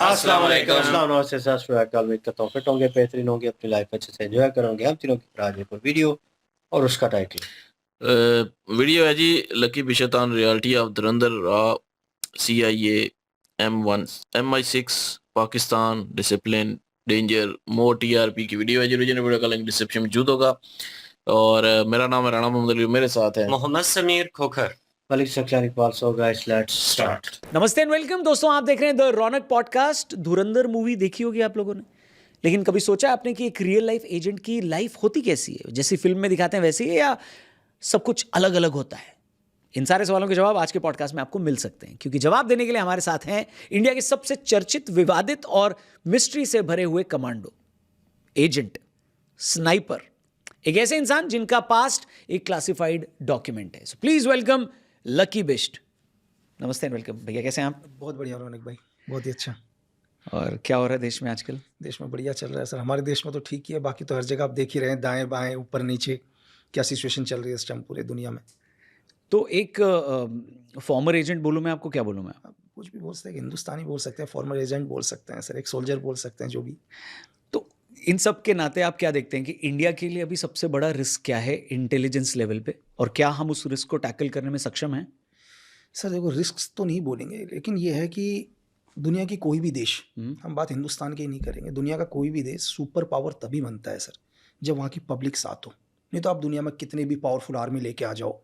अस्सलाम वालेकुम। अस्सलाम नमस्ते सत श्री अकाल। उम्मीद करता हूँ फिट होंगे, बेहतरीन होंगे, अपनी लाइफ अच्छे से एंजॉय करोगे। हम तीनों की आज एक और वीडियो और उसका टाइटल वीडियो है जी Lucky Bisht on reality of Dhurandhar रॉ CIA M1 MI6 Pakistan discipline danger more TRP की वीडियो है जी। ओरिजिनल वीडियो का लिंक डिस्क्रिप्शन में मौजूद होगा। और मेरा नाम है राणा मोहम्मद अली, मेरे साथ है Mohammad Samir Khokhar, Malik Saklani Iqbal. So guys let's start. नमस्ते एंड वेलकम दोस्तों, आप देख रहे हैं the Raunak podcast. Dhurandhar movie देखी होगी आप लोगों ने, लेकिन कभी सोचा आपने कि एक रियल लाइफ एजेंट की लाइफ होती कैसी है? जैसी फिल्म में दिखाते हैं वैसी है या सब कुछ अलग अलग होता है? इन सारे सवालों के जवाब आज के पॉडकास्ट में आपको मिल सकते हैं, क्योंकि जवाब देने के लिए हमारे साथ हैं इंडिया के सबसे चर्चित, विवादित और मिस्ट्री से भरे हुए कमांडो, एजेंट, स्नाइपर, एक ऐसे इंसान जिनका पास्ट एक क्लासिफाइड डॉक्यूमेंट है। So please welcome Lucky Bisht. नमस्ते एंड वेलकम भैया, कैसे हैं आप? बहुत बढ़िया रौनक भाई, बहुत ही अच्छा। और क्या हो रहा है देश में आजकल? देश में बढ़िया चल रहा है सर। हमारे देश में तो ठीक ही है, बाकी तो हर जगह आप देख ही रहे हैं, दाएं बाएं ऊपर नीचे क्या सिचुएशन चल रही है इस टाइम पूरे दुनिया में। तो एक फॉर्मर एजेंट बोलूँ मैं आपको, क्या बोलूँ मैं? आप कुछ भी बोल सकते हैं, हिंदुस्तानी बोल सकते हैं, फॉर्मर एजेंट बोल सकते हैं सर, एक सोल्जर बोल सकते हैं, जो भी। तो इन सब के नाते आप क्या देखते हैं कि इंडिया के लिए अभी सबसे बड़ा रिस्क क्या है इंटेलिजेंस लेवल पे, और क्या हम उस रिस्क को टैकल करने में सक्षम हैं? सर देखो, रिस्क तो नहीं बोलेंगे, लेकिन ये है कि दुनिया की कोई भी देश, हम बात हिंदुस्तान की नहीं करेंगे, दुनिया का कोई भी देश सुपर पावर तभी बनता है सर जब वहाँ की पब्लिक साथ हो। नहीं तो आप दुनिया में कितने भी पावरफुल आर्मी लेके आ जाओ,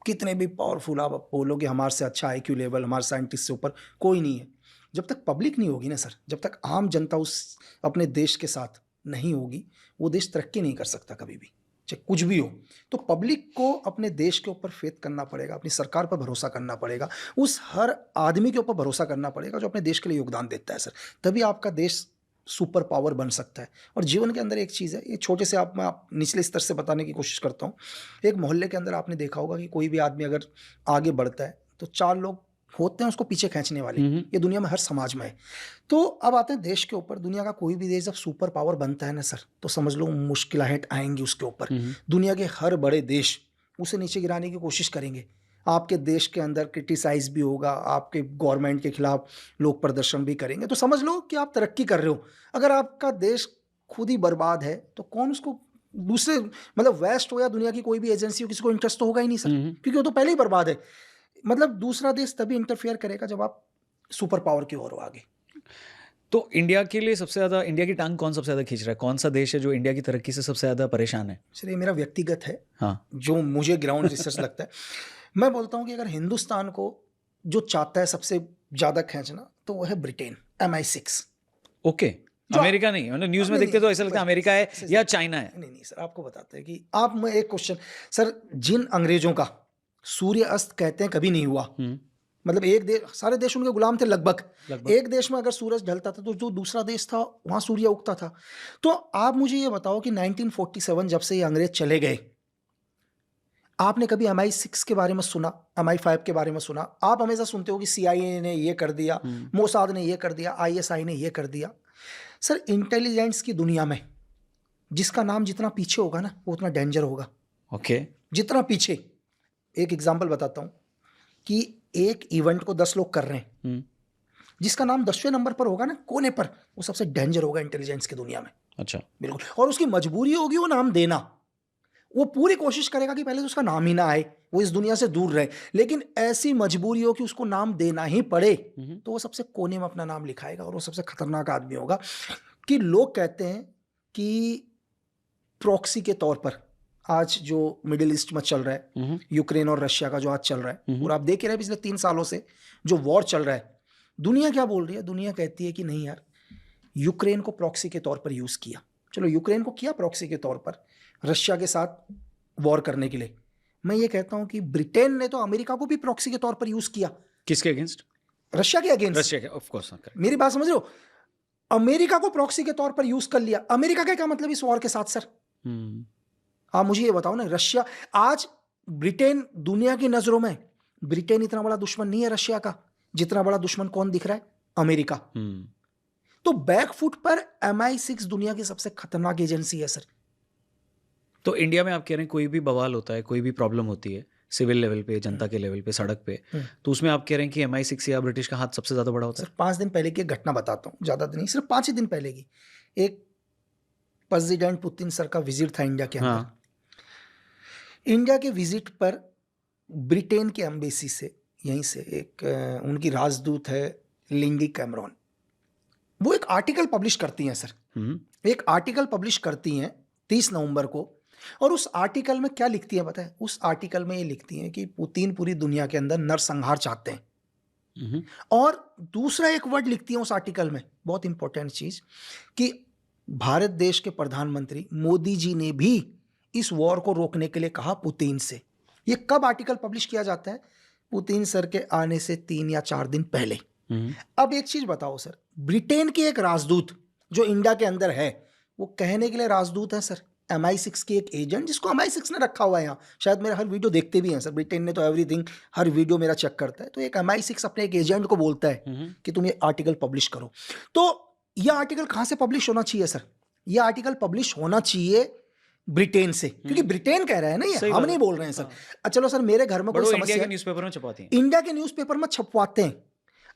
कितने भी पावरफुल आप बोलोगे हमारे से अच्छा IQ लेवल, हमारे साइंटिस्ट से ऊपर कोई नहीं है, जब तक पब्लिक नहीं होगी ना सर, जब तक आम जनता उस अपने देश के साथ नहीं होगी, वो देश तरक्की नहीं कर सकता कभी भी, चाहे कुछ भी हो। तो पब्लिक को अपने देश के ऊपर फेथ करना पड़ेगा, अपनी सरकार पर भरोसा करना पड़ेगा, उस हर आदमी के ऊपर भरोसा करना पड़ेगा जो अपने देश के लिए योगदान देता है सर, तभी आपका देश सुपर पावर बन सकता है। और जीवन के अंदर एक चीज़ है, ये छोटे से मैं आप निचले स्तर से बताने की कोशिश करता हूँ। एक मोहल्ले के अंदर आपने देखा होगा कि कोई भी आदमी अगर आगे बढ़ता है तो 4 लोग होते हैं उसको पीछे खींचने वाले। ये दुनिया में हर समाज में है। तो अब आते हैं देश के ऊपर। दुनिया का कोई भी देश जब सुपर पावर बनता है ना सर, तो समझ लो मुश्किलें आएंगी उसके ऊपर। दुनिया के हर बड़े देश उसे नीचे गिराने की कोशिश करेंगे। आपके देश के अंदर क्रिटिसाइज भी होगा, आपके गवर्नमेंट के खिलाफ लोग प्रदर्शन भी करेंगे। तो समझ लो कि आप तरक्की कर रहे हो। अगर आपका देश खुद ही बर्बाद है तो कौन उसको, दूसरे मतलब वेस्ट हो या दुनिया की कोई भी एजेंसी हो, किसी को इंटरेस्ट तो होगा ही नहीं सर, क्योंकि वो तो पहले ही बर्बाद है। मतलब दूसरा देश तभी इंटरफेयर करेगा जब आप सुपर पावर की ओर हो आगे। तो इंडिया के लिए सबसे ज़्यादा, इंडिया की टांग कौन सबसे ज़्यादा खींच रहा है? कौन सा देश है जो इंडिया की तरक्की से सबसे ज़्यादा परेशान है? सर ये मेरा व्यक्तिगत है, हाँ, जो मुझे ग्राउंड रिसर्च लगता है। मैं बोलता हूँ कि अगर हिंदुस्तान को जो चाहता है सबसे ज़्यादा खींचना, तो वो है ब्रिटेन, MI6। ओके, अमेरिका नहीं? मतलब न्यूज़ में देखते तो ऐसा लगता है अमेरिका है या चाइना है। नहीं सर, आपको बताते हैं कि आप, मैं एक क्वेश्चन सर, जिन अंग्रेजों का सूर्य अस्त कहते हैं कभी नहीं हुआ, मतलब एक देश, सारे देश उनके गुलाम थे लगभग। एक देश में अगर सूरज ढलता था तो जो दूसरा देश था वहां सूर्य उगता था। तो आप मुझे ये बताओ कि 1947 जब से ये अंग्रेज चले गए, आपने कभी MI6 के बारे में सुना, MI5 के बारे में सुना? आप हमेशा सुनते हो कि CIA ने ये कर दिया, मोसाद ने ये कर दिया, ISI ने ये कर दिया। सर इंटेलिजेंस की दुनिया में जिसका नाम जितना पीछे होगा ना, वो उतना डेंजर होगा। ओके, जितना पीछे। एक एग्जांपल बताता हूं कि एक इवेंट को 10 लोग कर रहे हैं, जिसका नाम 10वें नंबर पर होगा ना, कोने पर, वो सबसे डेंजर होगा इंटेलिजेंस की दुनिया में। अच्छा, बिल्कुल। और उसकी मजबूरी होगी वो नाम देना, वो पूरी कोशिश करेगा कि पहले तो उसका नाम ही ना आए, वो इस दुनिया से दूर रहे, लेकिन ऐसी मजबूरी हो कि उसको नाम देना ही पड़े, तो वो सबसे कोने में अपना नाम लिखाएगा, और वो सबसे खतरनाक आदमी होगा। कि लोग कहते हैं कि प्रॉक्सी के तौर पर आज जो मिडिल ईस्ट में चल रहा है, यूक्रेन और रशिया का जो आज चल रहा है, और आप देख ही रहे हैं पिछले 3 सालों से जो वॉर चल रहा है, दुनिया क्या बोल रही है? दुनिया कहती है कि नहीं यार, यूक्रेन को प्रॉक्सी के तौर पर यूज किया। चलो यूक्रेन को किया प्रॉक्सी के तौर पर रशिया के साथ वॉर करने के लिए। मैं ये कहता हूं कि ब्रिटेन ने तो अमेरिका को भी प्रॉक्सी के तौर पर यूज किया। किसके अगेंस्ट? रशिया के अगेंस्ट। रशिया के, ऑफ कोर्स। मेरी बात समझ रहे हो? अमेरिका को प्रॉक्सी के तौर पर यूज कर लिया। अमेरिका का क्या मतलब इस वॉर के साथ सर? आप मुझे ये बताओ ना, रशिया आज, ब्रिटेन दुनिया की नजरों में ब्रिटेन इतना बड़ा दुश्मन नहीं है रशिया का, जितना बड़ा दुश्मन कौन दिख रहा है? अमेरिका। तो बैकफुट पर MI6 दुनिया की सबसे खतरनाक एजेंसी है सर। तो इंडिया में आप कह रहे हैं कोई भी बवाल होता है, कोई भी प्रॉब्लम होती है, सिविल लेवल पे, जनता के लेवल पे, सड़क पे, तो उसमें आप कह रहे हैं कि MI6 या ब्रिटिश का हाथ सबसे ज़्यादा बड़ा होता है? सर 5 दिन पहले की एक घटना बताता हूँ, ज़्यादा नहीं, सिर्फ 5 ही दिन पहले की। एक प्रेसिडेंट पुतिन सर का विजिट था इंडिया के अंदर। हाँ। इंडिया के विजिट पर ब्रिटेन के एम्बेसी से, यहीं से एक उनकी राजदूत है लिंडी कैमरॉन, वो एक आर्टिकल पब्लिश करती हैं सर। एक आर्टिकल पब्लिश करती हैं 30 नवंबर को, और उस आर्टिकल में क्या लिखती है पता है? उस आर्टिकल में ये लिखती हैं कि पुतिन पूरी दुनिया के अंदर नरसंहार चाहते हैं। और दूसरा एक वर्ड लिखती है उस आर्टिकल में, बहुत इंपॉर्टेंट चीज, कि भारत देश के प्रधानमंत्री मोदी जी ने भी इस वॉर को रोकने के लिए कहा पुतिन से। ये कब आर्टिकल पब्लिश किया जाता है? पुतिन सर के आने से 3 या 4 दिन पहले। अब एक चीज बताओ सर, ब्रिटेन के एक राजदूत जो इंडिया के अंदर है, वो कहने के लिए राजदूत है सर, MI6 के एक एजेंट जिसको MI6 ने रखा हुआ है यहाँ, शायद मेरा हर वीडियो देखते भी हैं सर, ब्रिटेन ने तो एवरीथिंग, हर वीडियो मेरा चेक करता है, तो एक MI6 अपने एक एजेंट को बोलता है कि तुम ये आर्टिकल पब्लिश करो। तो यह आर्टिकल कहाँ से पब्लिश होना चाहिए सर? यह आर्टिकल पब्लिश होना चाहिए ब्रिटेन से, क्योंकि ब्रिटेन कह रहा है ना, ये हम नहीं बोल रहे हैं सर। चलो सर, मेरे घर में कोई समस्या, इंडिया के न्यूज़पेपर में छपवाते हैं, इंडिया के न्यूज़पेपर में छपवाते हैं।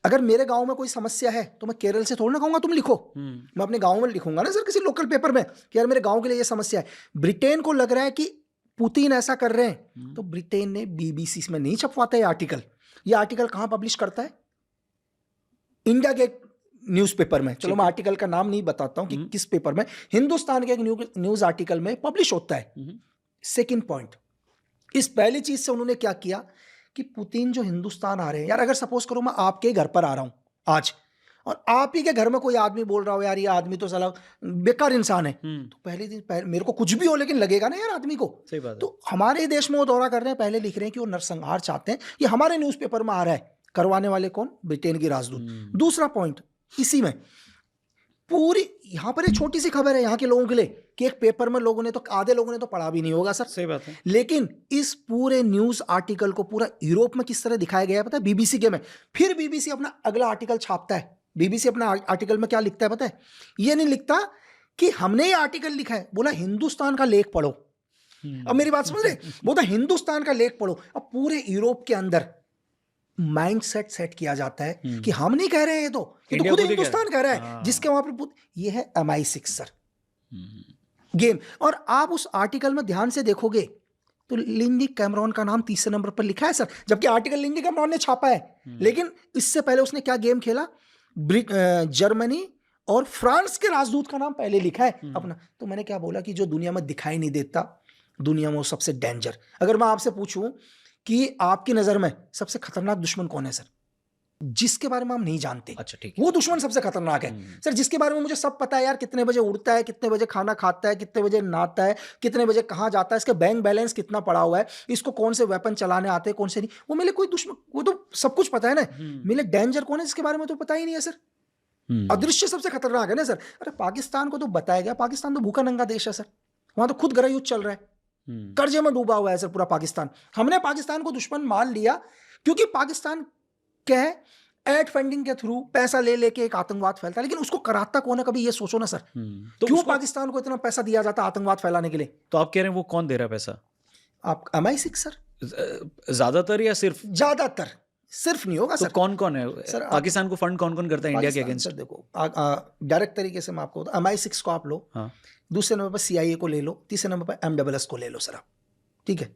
अगर मेरे गांव में कोई समस्या है तो मैं केरल से थोड़ा ना कहूंगा तुम लिखो, मैं अपने गांव में लिखूंगा ना सर, किसी लोकल पेपर में कि यार मेरे गांव के लिए ये समस्या है। ब्रिटेन को लग रहा है कि पुतिन ऐसा कर रहे हैं, तो ब्रिटेन ने BBC में नहीं छपवाता है आर्टिकल। ये आर्टिकल कहां पब्लिश करता है? इंडिया के न्यूज़पेपर में। चलो मैं आर्टिकल का नाम नहीं बताता हूं कि किस पेपर में, हिंदुस्तान के एक न्यूज आर्टिकल में पब्लिश होता है। सेकेंड पॉइंट, इस पहली चीज से उन्होंने क्या किया कि पुतिन जो हिंदुस्तान आ रहे हैं, यार अगर सपोज करो मैं आपके घर पर आ रहा हूं आज, और आप ही के घर में कोई आदमी बोल रहा हो यार ये आदमी तो साला बेकार इंसान है, तो पहले दिन मेरे को कुछ भी हो लेकिन लगेगा ना यार आदमी को। सही बात है। तो हमारे देश में वो दौरा कर रहे हैं, पहले लिख रहे हैं कि वो नरसंहार चाहते हैं, ये हमारे न्यूज़पेपर में आ रहा है। करवाने वाले कौन? ब्रिटेन की राजदूत। दूसरा पॉइंट इसी में, पूरी यहां पर एक छोटी सी खबर है यहाँ के लोगों के लिए कि एक पेपर में लोगों ने तो, आधे लोगों ने तो पढ़ा भी नहीं होगा सर। सही बात है। लेकिन इस पूरे न्यूज आर्टिकल को पूरा यूरोप में किस तरह दिखाया गया है पता है? BBC के में। फिर BBC अपना अगला आर्टिकल छापता है। BBC अपना आर्टिकल में क्या लिखता है पता है? ये नहीं लिखता कि हमने ये आर्टिकल लिखा है, बोला हिंदुस्तान का लेख पढ़ो। अब मेरी बात समझ रहे? बोला हिंदुस्तान का लेख पढ़ो। अब पूरे यूरोप के अंदर माइंड सेट किया जाता है कि हम नहीं कह रहे हैं, ये तो खुद हिंदुस्तान कह रहा है, जिसके वहां पर ये है MI6 सर गेम। और आप उस आर्टिकल में ध्यान से देखोगे तो लिंडी कैमरॉन का नाम 30 नंबर पर लिखा है सर, जबकि आर्टिकल लिंडी कैमरॉन ने छापा है। लेकिन इससे पहले उसने क्या गेम खेला? जर्मनी और फ्रांस के राजदूत का नाम पहले लिखा है अपना। तो मैंने क्या बोला कि जो दुनिया में दिखाई नहीं देता, दुनिया में वो सबसे डेंजर। अगर मैं आपसे पूछूं कि आपकी नजर में सबसे खतरनाक दुश्मन कौन है सर, जिसके बारे में हम नहीं जानते, अच्छा ठीक, वो दुश्मन सबसे खतरनाक है सर। जिसके बारे में मुझे सब पता है यार, कितने बजे उड़ता है, कितने बजे खाना खाता है, कितने बजे नहाता है, कितने बजे कहाँ जाता है, इसके बैंक बैलेंस कितना पड़ा हुआ है, इसको कौन से वेपन चलाने आते हैं, कौन से नहीं, वो मेरे कोई दुश्मन, वो तो सब कुछ पता है ना। मेरे डेंजर कौन है जिसके बारे में तो पता ही नहीं है सर। अदृश्य सबसे खतरनाक है ना सर। अरे पाकिस्तान को तो बताया गया, पाकिस्तान तो भूखा नंगा देश है सर, वहां तो खुद गृह युद्ध चल रहा है, कर्जे में डूबा हुआ है सर पूरा पाकिस्तान। हमने पाकिस्तान को दुश्मन मान लिया क्योंकि पाकिस्तान क्या है, एड फंडिंग के थ्रू पैसा ले लेके एक आतंकवाद फैलता है। लेकिन उसको कराता कौन है, कभी ये सोचो ना सर। तो क्यों पाकिस्तान को इतना पैसा दिया जाता है आतंकवाद फैलाने के लिए? तो आप कह रहे हैं वो कौन दे रहा है पैसा? आप MI6 सर, ज्यादातर या सिर्फ? ज्यादातर, सिर्फ नहीं होगा तो सर। कौन कौन है सर? पाकिस्तान को फंड कौन कौन करता है इंडिया के अगेंस्ट? देखो डायरेक्ट तरीके से मैं आपको MI6 को आप लो, दूसरे नंबर पर CIA को ले लो, तीसरे नंबर पर MSS को ले लो सर आप, ठीक है?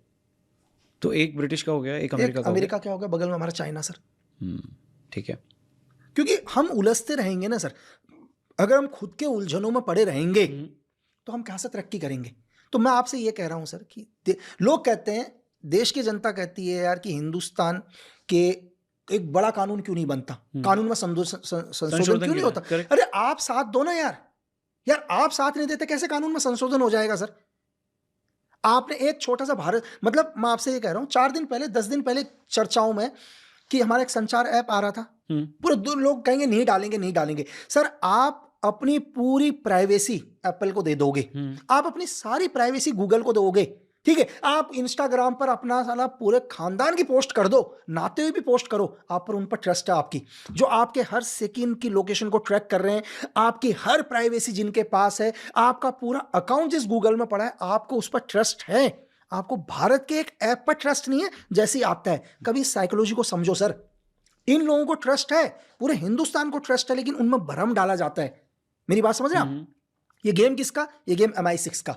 तो एक ब्रिटिश का हो गया, एक अमेरिका का हो अमेरिका क्या हो गया, बगल में हमारा चाइना सर। ठीक है, क्योंकि हम उलझते रहेंगे ना सर, अगर हम खुद के उलझनों में पड़े रहेंगे तो हम कहाँ से तरक्की करेंगे? तो मैं आपसे ये कह रहा हूँ सर कि लोग कहते हैं, देश की जनता कहती है यार कि हिंदुस्तान के एक बड़ा कानून क्यों नहीं बनता, कानून में संशोधन क्यों नहीं होता? अरे आप साथ दो ना यार आप साथ नहीं देते, कैसे कानून में संशोधन हो जाएगा सर? आपने एक छोटा सा भारत, मतलब मैं आपसे ये कह रहा हूँ, 4 दिन पहले 10 दिन पहले चर्चाओं में कि हमारा एक संचार ऐप आ रहा था, पूरे 2 लोग कहेंगे नहीं डालेंगे सर। आप अपनी पूरी प्राइवेसी एप्पल को दे दोगे, आप अपनी सारी प्राइवेसी गूगल को दोगे, ठीक है? आप इंस्टाग्राम पर अपना साला पूरे खानदान की पोस्ट कर दो, नाते हुए भी पोस्ट करो, आप पर उन पर ट्रस्ट है आपकी, जो आपके हर सेकंड की लोकेशन को ट्रैक कर रहे हैं, आपकी हर प्राइवेसी जिनके पास है, आपका पूरा अकाउंट जिस गूगल में पड़ा है, आपको उस पर ट्रस्ट है, आपको भारत के एक ऐप पर ट्रस्ट नहीं है, जैसे ही आता है कभी साइकोलॉजी को समझो सर। इन लोगों को ट्रस्ट है, पूरे हिंदुस्तान को ट्रस्ट है, लेकिन उनमें भ्रम डाला जाता है। मेरी बात समझ रहे हैं आप? ये गेम किसका? ये गेम MI6 का।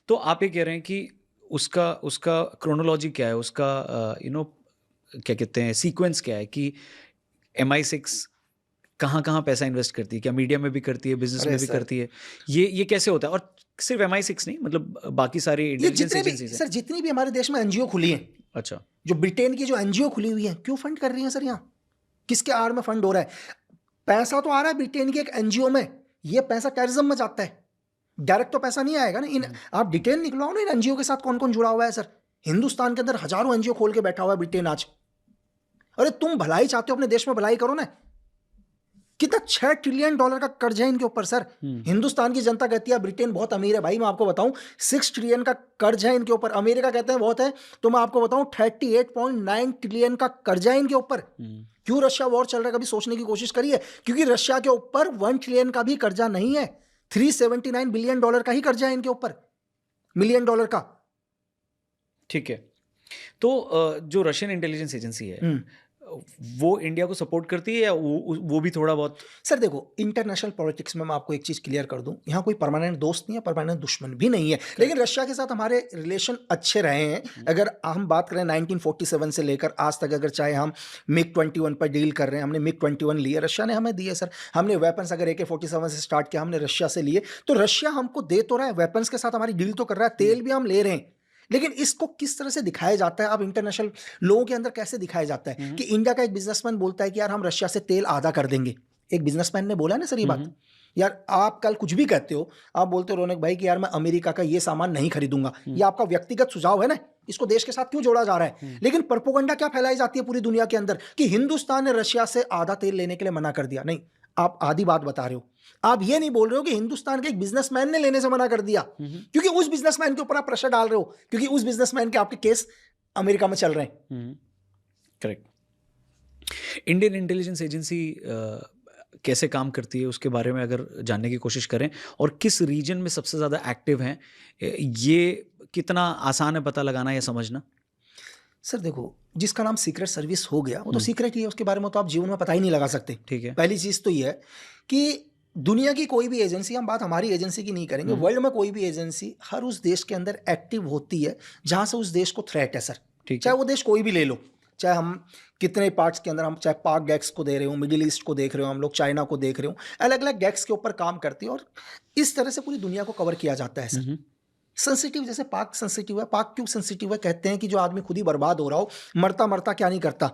तो आप ये कह रहे हैं कि उसका क्रोनोलॉजी क्या है, उसका क्या कहते हैं, सीक्वेंस क्या है कि MI6 कहाँ पैसा इन्वेस्ट करती है? क्या मीडिया में भी करती है, बिजनेस अरे में भी सर। करती है? ये कैसे होता है? और सिर्फ MI6 नहीं, मतलब बाकी सारी ये इंटेलिजेंस जितने भी एजेंसीज हैं। सर, जितनी भी हमारे देश में NGO खुली हैं, अच्छा, जो ब्रिटेन की जो NGO खुली हुई है, क्यों फंड कर रही हैं सर? यहाँ किसके आड़ में फंड हो रहा है? पैसा तो आ रहा है ब्रिटेन की एक NGO में, ये पैसा टेररिज्म में जाता है। डायरेक्ट तो पैसा नहीं आएगा ना। आप डिटेल निकलवाओ ना इन NGO के साथ कौन कौन जुड़ा हुआ है सर। हिंदुस्तान के अंदर हजारों NGO खोल के बैठा हुआ है ब्रिटेन आज। अरे तुम भलाई चाहते हो, अपने देश में भलाई करो ना। कितना $6 ट्रिलियन का कर्ज है इनके ऊपर सर। हिंदुस्तान की जनता कहती है ब्रिटेन बहुत अमीर है। भाई मैं आपको बताऊं, 6 ट्रिलियन का कर्ज है इनके ऊपर। अमेरिका कहते हैं बहुत है, तो मैं आपको बताऊं 38.9 ट्रिलियन का कर्ज है इनके ऊपर। क्यों रशिया वॉर चल रहा है, कभी सोचने की कोशिश करिए? क्योंकि रशिया के ऊपर 1 ट्रिलियन का भी कर्जा नहीं है, $379 बिलियन का ही कर्जा है इनके ऊपर, $1 मिलियन का। ठीक है। तो जो रशियन इंटेलिजेंस एजेंसी है वो इंडिया को सपोर्ट करती है या वो भी थोड़ा बहुत? सर देखो, इंटरनेशनल पॉलिटिक्स में मैं आपको एक चीज़ क्लियर कर दूं, यहाँ कोई परमानेंट दोस्त नहीं है, परमानेंट दुश्मन भी नहीं है। लेकिन रशिया के साथ हमारे रिलेशन अच्छे रहे हैं। अगर हम बात करें 1947 से लेकर आज तक, अगर चाहे हम MiG-21 पर डील कर रहे हैं, हमने MiG-21 लिए, रशिया ने हमें दिए सर। हमने वेपन्स अगर AK-47 से स्टार्ट किया, हमने रशिया से लिए। तो रशिया हमको दे तो रहा है, वेपन्स के साथ हमारी डील तो कर रहा है, तेल भी हम ले रहे हैं। लेकिन इसको किस तरह से दिखाया जाता है, अब इंटरनेशनल लोगों के अंदर कैसे दिखाया जाता है कि इंडिया का एक बिजनेसमैन बोलता है कि यार हम रशिया से तेल आधा कर देंगे। एक बिजनेसमैन ने बोला है ना सर ये बात। यार आप कल कुछ भी कहते हो, आप बोलते हो रौनक भाई कि यार मैं अमेरिका का ये सामान नहीं खरीदूंगा, ये आपका व्यक्तिगत सुझाव है ना, इसको देश के साथ क्यों जोड़ा जा रहा है? लेकिन प्रोपेगेंडा क्या फैलाई जाती है पूरी दुनिया के अंदर कि हिंदुस्तान ने रशिया से आधा तेल लेने के लिए मना कर दिया। नहीं, आप आधी बात बता रहे हो। आप ये नहीं बोल रहे हो कि हिंदुस्तान के एक बिजनेसमैन ने लेने से मना कर दिया, क्योंकि उस बिजनेसमैन के ऊपर आप प्रेशर डाल रहे हो, क्योंकि उस बिजनेसमैन के आपके केस अमेरिका में चल रहे हैं। करेक्ट। इंडियन इंटेलिजेंस एजेंसी कैसे काम करती है उसके बारे में अगर जानने की कोशिश करें, और किस रीजन में सबसे ज़्यादा एक्टिव हैं, ये कितना आसान है पता लगाना या समझना? सर देखो, जिसका नाम सीक्रेट सर्विस हो गया वो तो सीक्रेट ही है, उसके बारे में तो आप जीवन में पता ही नहीं लगा सकते। ठीक है। पहली चीज़ तो ये है कि दुनिया की कोई भी एजेंसी, हम बात हमारी एजेंसी की नहीं करेंगे, वर्ल्ड में कोई भी एजेंसी हर उस देश के अंदर एक्टिव होती है जहां से उस देश को थ्रेट है सर। चाहे वो देश कोई भी ले लो, चाहे हम कितने पार्ट्स के अंदर, हम चाहे पाक डेक्स को दे रहे हो, मिडिल ईस्ट को देख रहे हो, हम लोग चाइना को देख रहे हो, अलग अलग डेक्स के ऊपर काम करती है और इस तरह से पूरी दुनिया को कवर किया जाता है सर। सेंसिटिव, जैसे पाक सेंसिटिव है। पाक क्यों सेंसिटिव है? कहते हैं कि जो आदमी खुद ही बर्बाद हो रहा हो, मरता मरता क्या नहीं करता।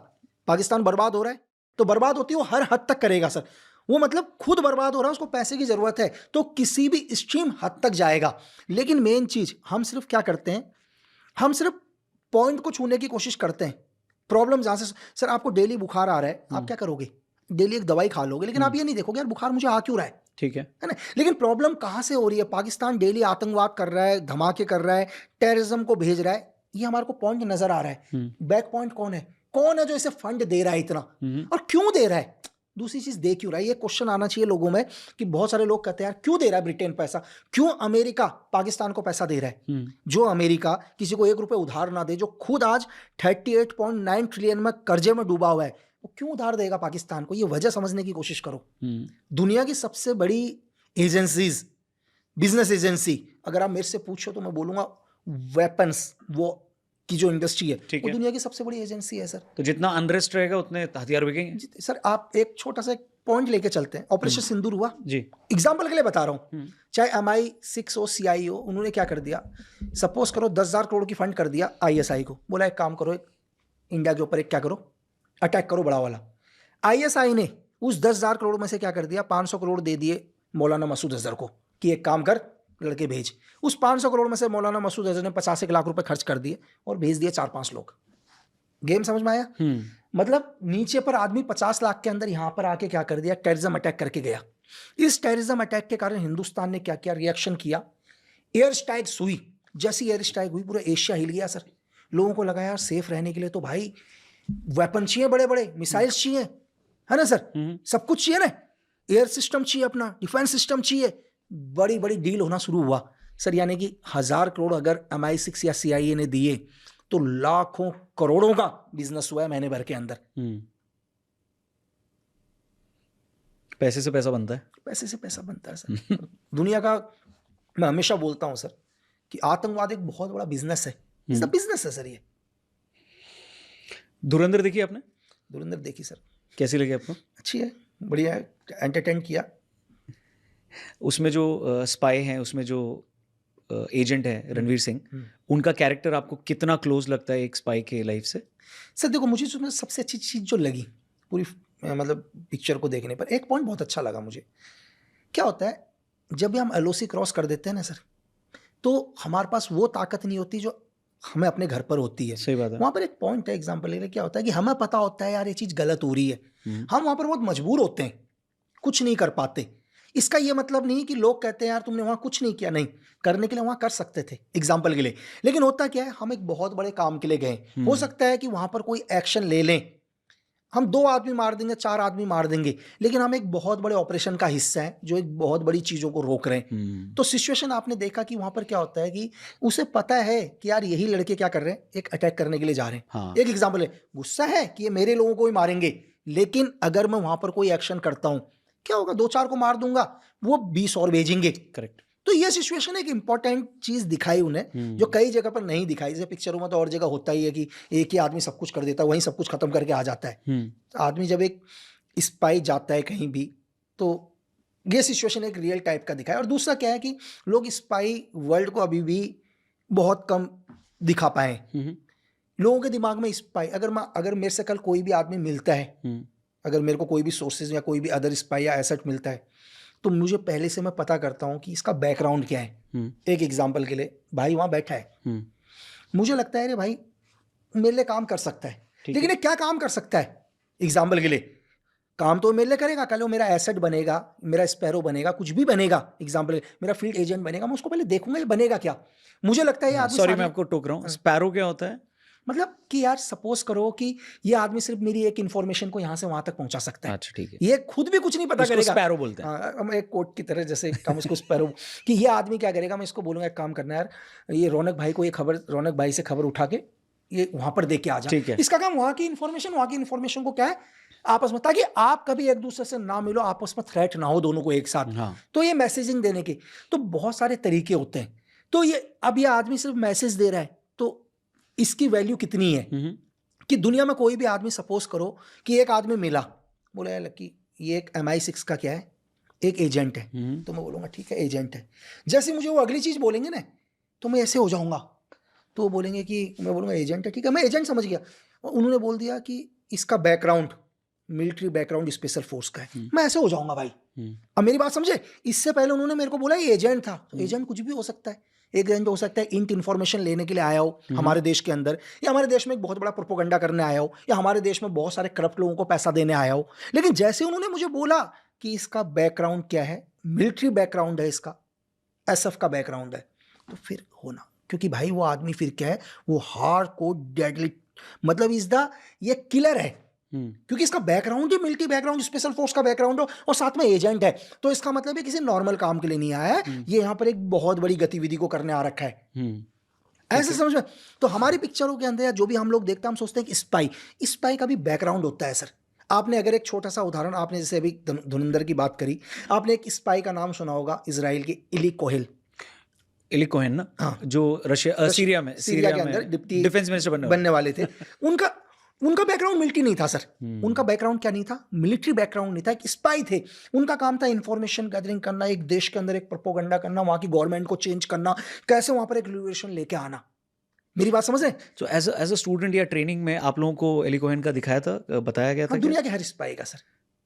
पाकिस्तान बर्बाद हो रहा है तो बर्बाद होती है वो हर हद तक करेगा सर। वो मतलब खुद बर्बाद हो रहा है, उसको पैसे की जरूरत है तो किसी भी एक्सट्रीम हद तक जाएगा। लेकिन मेन चीज हम सिर्फ क्या करते हैं, हम सिर्फ पॉइंट को छूने की कोशिश करते हैं। प्रॉब्लम जहां से, सर आपको डेली बुखार आ रहा है, आप क्या करोगे? डेली एक दवाई खा लोगे, लेकिन आप ये नहीं देखोगे यार बुखार मुझे आ क्यों रहा है। ठीक है ना? लेकिन प्रॉब्लम कहां से हो रही है? पाकिस्तान डेली आतंकवाद कर रहा है, धमाके कर रहा है, टेररिज्म को भेज रहा है, ये हमारे को पॉइंट नजर आ रहा है। बैक पॉइंट कौन है? कौन है जो इसे फंड दे रहा है इतना, और क्यों दे रहा है? दूसरी चीज दे क्यों रहा है? ये क्वेश्चन आना चाहिए लोगों में कि बहुत सारे लोग कहते हैं यार क्यों दे रहा है ब्रिटेन पैसा, क्यों अमेरिका पाकिस्तान को पैसा दे रहा है? जो अमेरिका किसी को ₹1 उधार ना दे, जो खुद आज 38.9 ट्रिलियन में कर्जे में डूबा हुआ है, वो क्यों उधार देगा पाकिस्तान को? ये वजह समझने की कोशिश करो। दुनिया की सबसे बड़ी एजेंसीज, बिजनेस एजेंसी, अगर आप मेरे से पूछो तो मैं बोलूंगा वेपन्स वो की जो इंडस्ट्री है वो दुनिया की सबसे बड़ी एजेंसी है सर। तो जितना अनरेस्ट रहेगा उतने हथियार बिकेंगे। सर आप एक छोटा सा पॉइंट लेके चलते हैं, ऑपरेशन सिंदूर हुआ जी, एग्जाम्पल के लिए बता रहा हूँ। चाहे MI6 हो, CI हो, उन्होंने क्या कर दिया, सपोज करो 10,000 करोड़ की फंड कर दिया ISI को, बोला एक काम करो, एक इंडिया के ऊपर एक क्या करो, अटैक करो बड़ा वाला। ISI ने उस 10,000 करोड़ में से क्या कर दिया, 500 करोड़ दे दिए मौलाना मसूद अजहर को कि एक काम कर, लड़के भेज। उस 500 करोड़ में से मौलाना मसूद अजहर ने 85 लाख रुपए खर्च कर दिए और भेज दिए 4-5 लोग। गेम समझ में आया? मतलब नीचे पर आदमी 50 लाख के अंदर यहां पर आके क्या कर दिया, टेररिज्म अटैक करके गया। इस टेररिज्म अटैक के कारण हिंदुस्तान ने क्या किया, रिएक्शन किया। एयर स्ट्राइक्स हुई, जैसी एयर स्ट्राइक हुई पूरा एशिया हिल गया सर। लोगों को लगा यार सेफ रहने के लिए तो भाई वेपन चाहिए, बड़े बड़े मिसाइल्स चाहिए, है ना सर, सब कुछ चाहिए ना, एयर सिस्टम चाहिए, अपना डिफेंस सिस्टम चाहिए। बड़ी बड़ी डील होना शुरू हुआ। सर, यानी कि 1000 करोड़ अगर MI6 या CIA ने दिए तो लाखों करोड़ों का बिजनेस हुआ है महीने भर के अंदर। पैसे से पैसा बनता है। पैसे से पैसा बनता है सर। दुनिया का, मैं हमेशा बोलता हूं सर कि आतंकवाद एक बहुत बड़ा बिजनेस है। इसका बिजनेस है सर ये। धुरंधर देखी आपने? धुरंधर देखी सर। कैसी लगी आपको? अच्छी है, बढ़िया है, एंटरटेन किया। उसमें जो स्पाई हैं, उसमें जो एजेंट है रणवीर सिंह, उनका कैरेक्टर आपको कितना क्लोज लगता है एक स्पाई के लाइफ से? सर देखो, मुझे उसमें सबसे अच्छी चीज़ जो लगी पूरी मतलब पिक्चर को देखने पर, एक पॉइंट बहुत अच्छा लगा मुझे। क्या होता है, जब भी हम LOC क्रॉस कर देते हैं ना सर, तो हमारे पास वो ताकत नहीं होती जो हमें अपने घर पर होती है। सही बात है। वहाँ पर एक पॉइंट है, एग्जाम्पल ले, क्या होता है कि हमें पता होता है यार ये चीज़ गलत हो रही है, हम वहाँ पर बहुत मजबूर होते हैं, कुछ नहीं कर पाते। इसका ये मतलब नहीं कि लोग कहते हैं यार तुमने वहाँ कुछ नहीं किया, नहीं, करने के लिए वहाँ कर सकते थे एग्जाम्पल के लिए। लेकिन होता क्या है, हम एक बहुत बड़े काम के लिए गए, हो सकता है कि वहाँ पर कोई एक्शन ले लें, हम 2 आदमी मार देंगे, 4 आदमी मार देंगे, लेकिन हम एक बहुत बड़े ऑपरेशन का हिस्सा हैं जो एक बहुत बड़ी चीज़ों को रोक रहे हैं। तो सिचुएशन आपने देखा कि वहाँ पर क्या होता है कि उसे पता है कि यार यही लड़के क्या कर रहे हैं, एक अटैक करने के लिए जा रहे हैं। हाँ। एक एग्जाम्पल है, गुस्सा है कि ये मेरे लोगों को ही मारेंगे, लेकिन अगर मैं वहाँ पर कोई एक्शन करता हूँ, क्या होगा, 2-4 को मार दूंगा, वो 20 और भेजेंगे। करेक्ट। तो ये सिचुएशन एक इंपॉर्टेंट चीज दिखाई उन्हें, जो कई जगह पर नहीं दिखाई। जैसे पिक्चरों में तो और जगह होता ही है कि एक ही आदमी सब कुछ कर देता है, वहीं सब कुछ खत्म करके आ जाता है। आदमी जब एक स्पाई जाता है कहीं भी, तो ये सिचुएशन एक रियल टाइप का दिखाया। और दूसरा क्या है कि लोग स्पाई वर्ल्ड को अभी भी बहुत कम दिखा पाए। लोगों के दिमाग में स्पाई, अगर मेरे से कल कोई भी आदमी मिलता है, अगर मेरे को कोई भी सोर्सेज या कोई भी अदर स्पाई या एसेट मिलता है, तो मुझे पहले से मैं पता करता हूँ कि इसका बैकग्राउंड क्या है। एक एग्जाम्पल के लिए, भाई वहाँ बैठा है, मुझे लगता है रे भाई मेरे लिए काम कर सकता है, लेकिन ये क्या काम कर सकता है, एग्जाम्पल के लिए काम तो मेरे लिए करेगा, कल वो मेरा एसेट बनेगा, मेरा स्पैरो बनेगा, कुछ भी बनेगा, एग्जाम्पल मेरा फील्ड एजेंट बनेगा, मैं उसको पहले देखूंगा ये बनेगा क्या। मुझे लगता है ये आदमी, सॉरी मैं आपको टोक रहा हूँ, स्पैरो क्या होता है? मतलब कि यार सपोज करो कि ये आदमी सिर्फ मेरी एक इन्फॉर्मेशन को यहाँ से वहां तक पहुंचा सकता है। अच्छा ठीक है। ये खुद भी कुछ नहीं पता करेगा। स्पैरो बोलते हैं। हम एक कोट की तरह, जैसे हम उसको स्पैरो कि ये आदमी क्या करेगा, मैं इसको बोलूंगा एक काम करना यार, ये रौनक भाई को, ये खबर, रौनक भाई से खबर उठा के ये वहां पर दे के आ जा। इसका काम वहां की इन्फॉर्मेशन को क्या है आपस में, ताकि आप कभी एक दूसरे से ना मिलो, आपस में थ्रेट ना हो दोनों को एक साथ। तो ये मैसेजिंग देने के तो बहुत सारे तरीके होते हैं। तो ये अब ये आदमी सिर्फ मैसेज दे रहा है, तो इसकी वैल्यू कितनी है कि दुनिया में कोई भी आदमी, सपोज करो कि एक आदमी मिला, बोला यार लक्की ये एक MI6 का क्या है, एक एजेंट है, तो मैं बोलूँगा ठीक है एजेंट है। जैसे मुझे वो अगली चीज़ बोलेंगे ना, तो मैं ऐसे हो जाऊँगा, तो वो बोलेंगे कि, मैं बोलूँगा एजेंट है, ठीक है मैं एजेंट समझ गया। उन्होंने बोल दिया कि इसका background military background special force का है, मैं ऐसे हो जाऊँगा भाई। अब मेरी बात समझे, इससे पहले उन्होंने मेरे को बोला ये एजेंट था, तो एजेंट कुछ भी हो सकता है। एक एजेंट हो सकता है इंट इन्फॉर्मेशन लेने के लिए आया हो हमारे देश के अंदर, या हमारे देश में एक बहुत बड़ा प्रोपोगंडा करने आया हो, या हमारे देश में बहुत सारे करप्ट लोगों को पैसा देने आया हो। लेकिन जैसे उन्होंने मुझे बोला कि इसका बैकग्राउंड क्या है, मिलिट्री बैकग्राउंड है इसका, SF का बैकग्राउंड है, तो फिर होना, क्योंकि भाई वो आदमी फिर क्या है, वो हार्ड कोर डेडली, मतलब इज द ये किलर है, क्योंकि इसका बैकग्राउंड ही मिलिट्री बैकग्राउंड स्पेशल फोर्स का बैकग्राउंड हो और साथ में एजेंट है। तो इसका मतलब है किसी नॉर्मल काम के लिए नहीं आया है, ये यहाँ पर एक बहुत बड़ी गतिविधि को करने आ रखा है। ऐसे समझ में। तो हमारी पिक्चरों के अंदर जो भी हम लोग देखते हैं, हम सोचते हैं कि स्पाई का भी बैकग्राउंड होता है सर। आपने अगर एक छोटा सा उदाहरण, आपने जैसे अभी धुरंधर की बात करी, आपने एक स्पाई का नाम सुना होगा, इजराइल के इली कोहेन ना, हाँ, जो सीरिया के अंदर डिफेंस मिनिस्टर बनने वाले थे। उनका बैकग्राउंड मिलिट्री नहीं था सर। उनका बैकग्राउंड क्या नहीं था, मिलिट्री बैकग्राउंड नहीं था, एक स्पाई थे। उनका काम था इंफॉर्मेशन गैदरिंग करना, एक देश के अंदर एक प्रोपोगंडा करना, वहाँ की गवर्नमेंट को चेंज करना, कैसे वहाँ पर एक रिवोल्यूशन लेके आना। मेरी बात समझ रहे हैं? तो एज अ स्टूडेंट या ट्रेनिंग में आप लोगों को एली कोहेन का दिखाया था, बताया गया था? दुनिया के हर स्पाई का सर,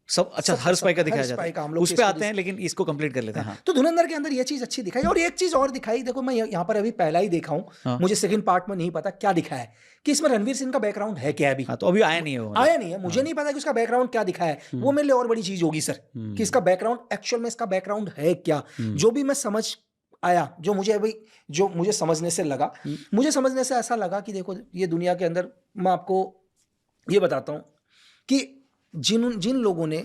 सब अच्छा, हर स्पाई का दिखाया जाता है, उस पे आते हैं, लेकिन इसको कंप्लीट कर लेते हैं। हाँ। तो धुरंधर के अंदर ये चीज अच्छी दिखाई, और एक चीज और दिखाई, देखो मैं यहाँ पर अभी पहला ही देखा हूँ, हाँ। मुझे सेकंड पार्ट में नहीं पता क्या दिखाया है कि इसमें रणवीर सिंह का बैकग्राउंड है क्या। अभी हाँ, तो अभी आया नहीं है, आया नहीं है, मुझे नहीं पता कि उसका बैकग्राउंड क्या दिखाया है। वो मेरे लिए और बड़ी चीज होगी सर, कि इसका बैकग्राउंड एक्चुअल में इसका बैकग्राउंड है क्या। जो भी मैं समझ आया, जो मुझे समझने से लगा, मुझे समझने से ऐसा लगा कि देखो ये दुनिया के अंदर, मैं आपको ये बताता हूँ कि जिन लोगों ने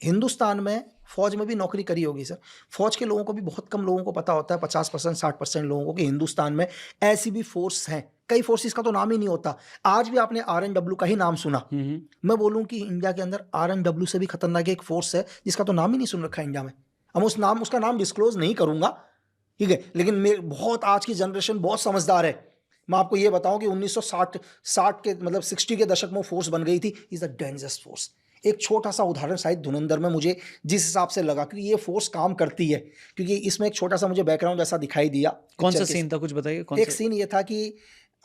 हिंदुस्तान में फौज में भी नौकरी करी होगी सर। फौज के लोगों को भी बहुत कम लोगों को पता होता है, 50% 60% लोगों को, कि हिंदुस्तान में ऐसी भी फोर्स हैं। कई फोर्सेस का तो नाम ही नहीं होता। आज भी आपने RNW का ही नाम सुना। मैं बोलूं कि इंडिया के अंदर RNW से भी खतरनाक एक फोर्स है जिसका तो नाम ही नहीं सुन रखा इंडिया में। हम उसका नाम डिस्क्लोज नहीं करूंगा, ठीक है, लेकिन मेरे बहुत आज की जनरेशन बहुत समझदार है। मैं आपको ये बताऊं कि 1960 के मतलब 60 के दशक में फोर्स बन गई थी। Is the dangerous force. एक छोटा सा उदाहरण शायद धुरंधर में मुझे जिस हिसाब से लगा कि ये फोर्स काम करती है, क्योंकि इसमें एक छोटा सा मुझे बैकग्राउंड ऐसा दिखाई दिया। कौन सा सीन था, कुछ बताइए। एक सीन ये था कि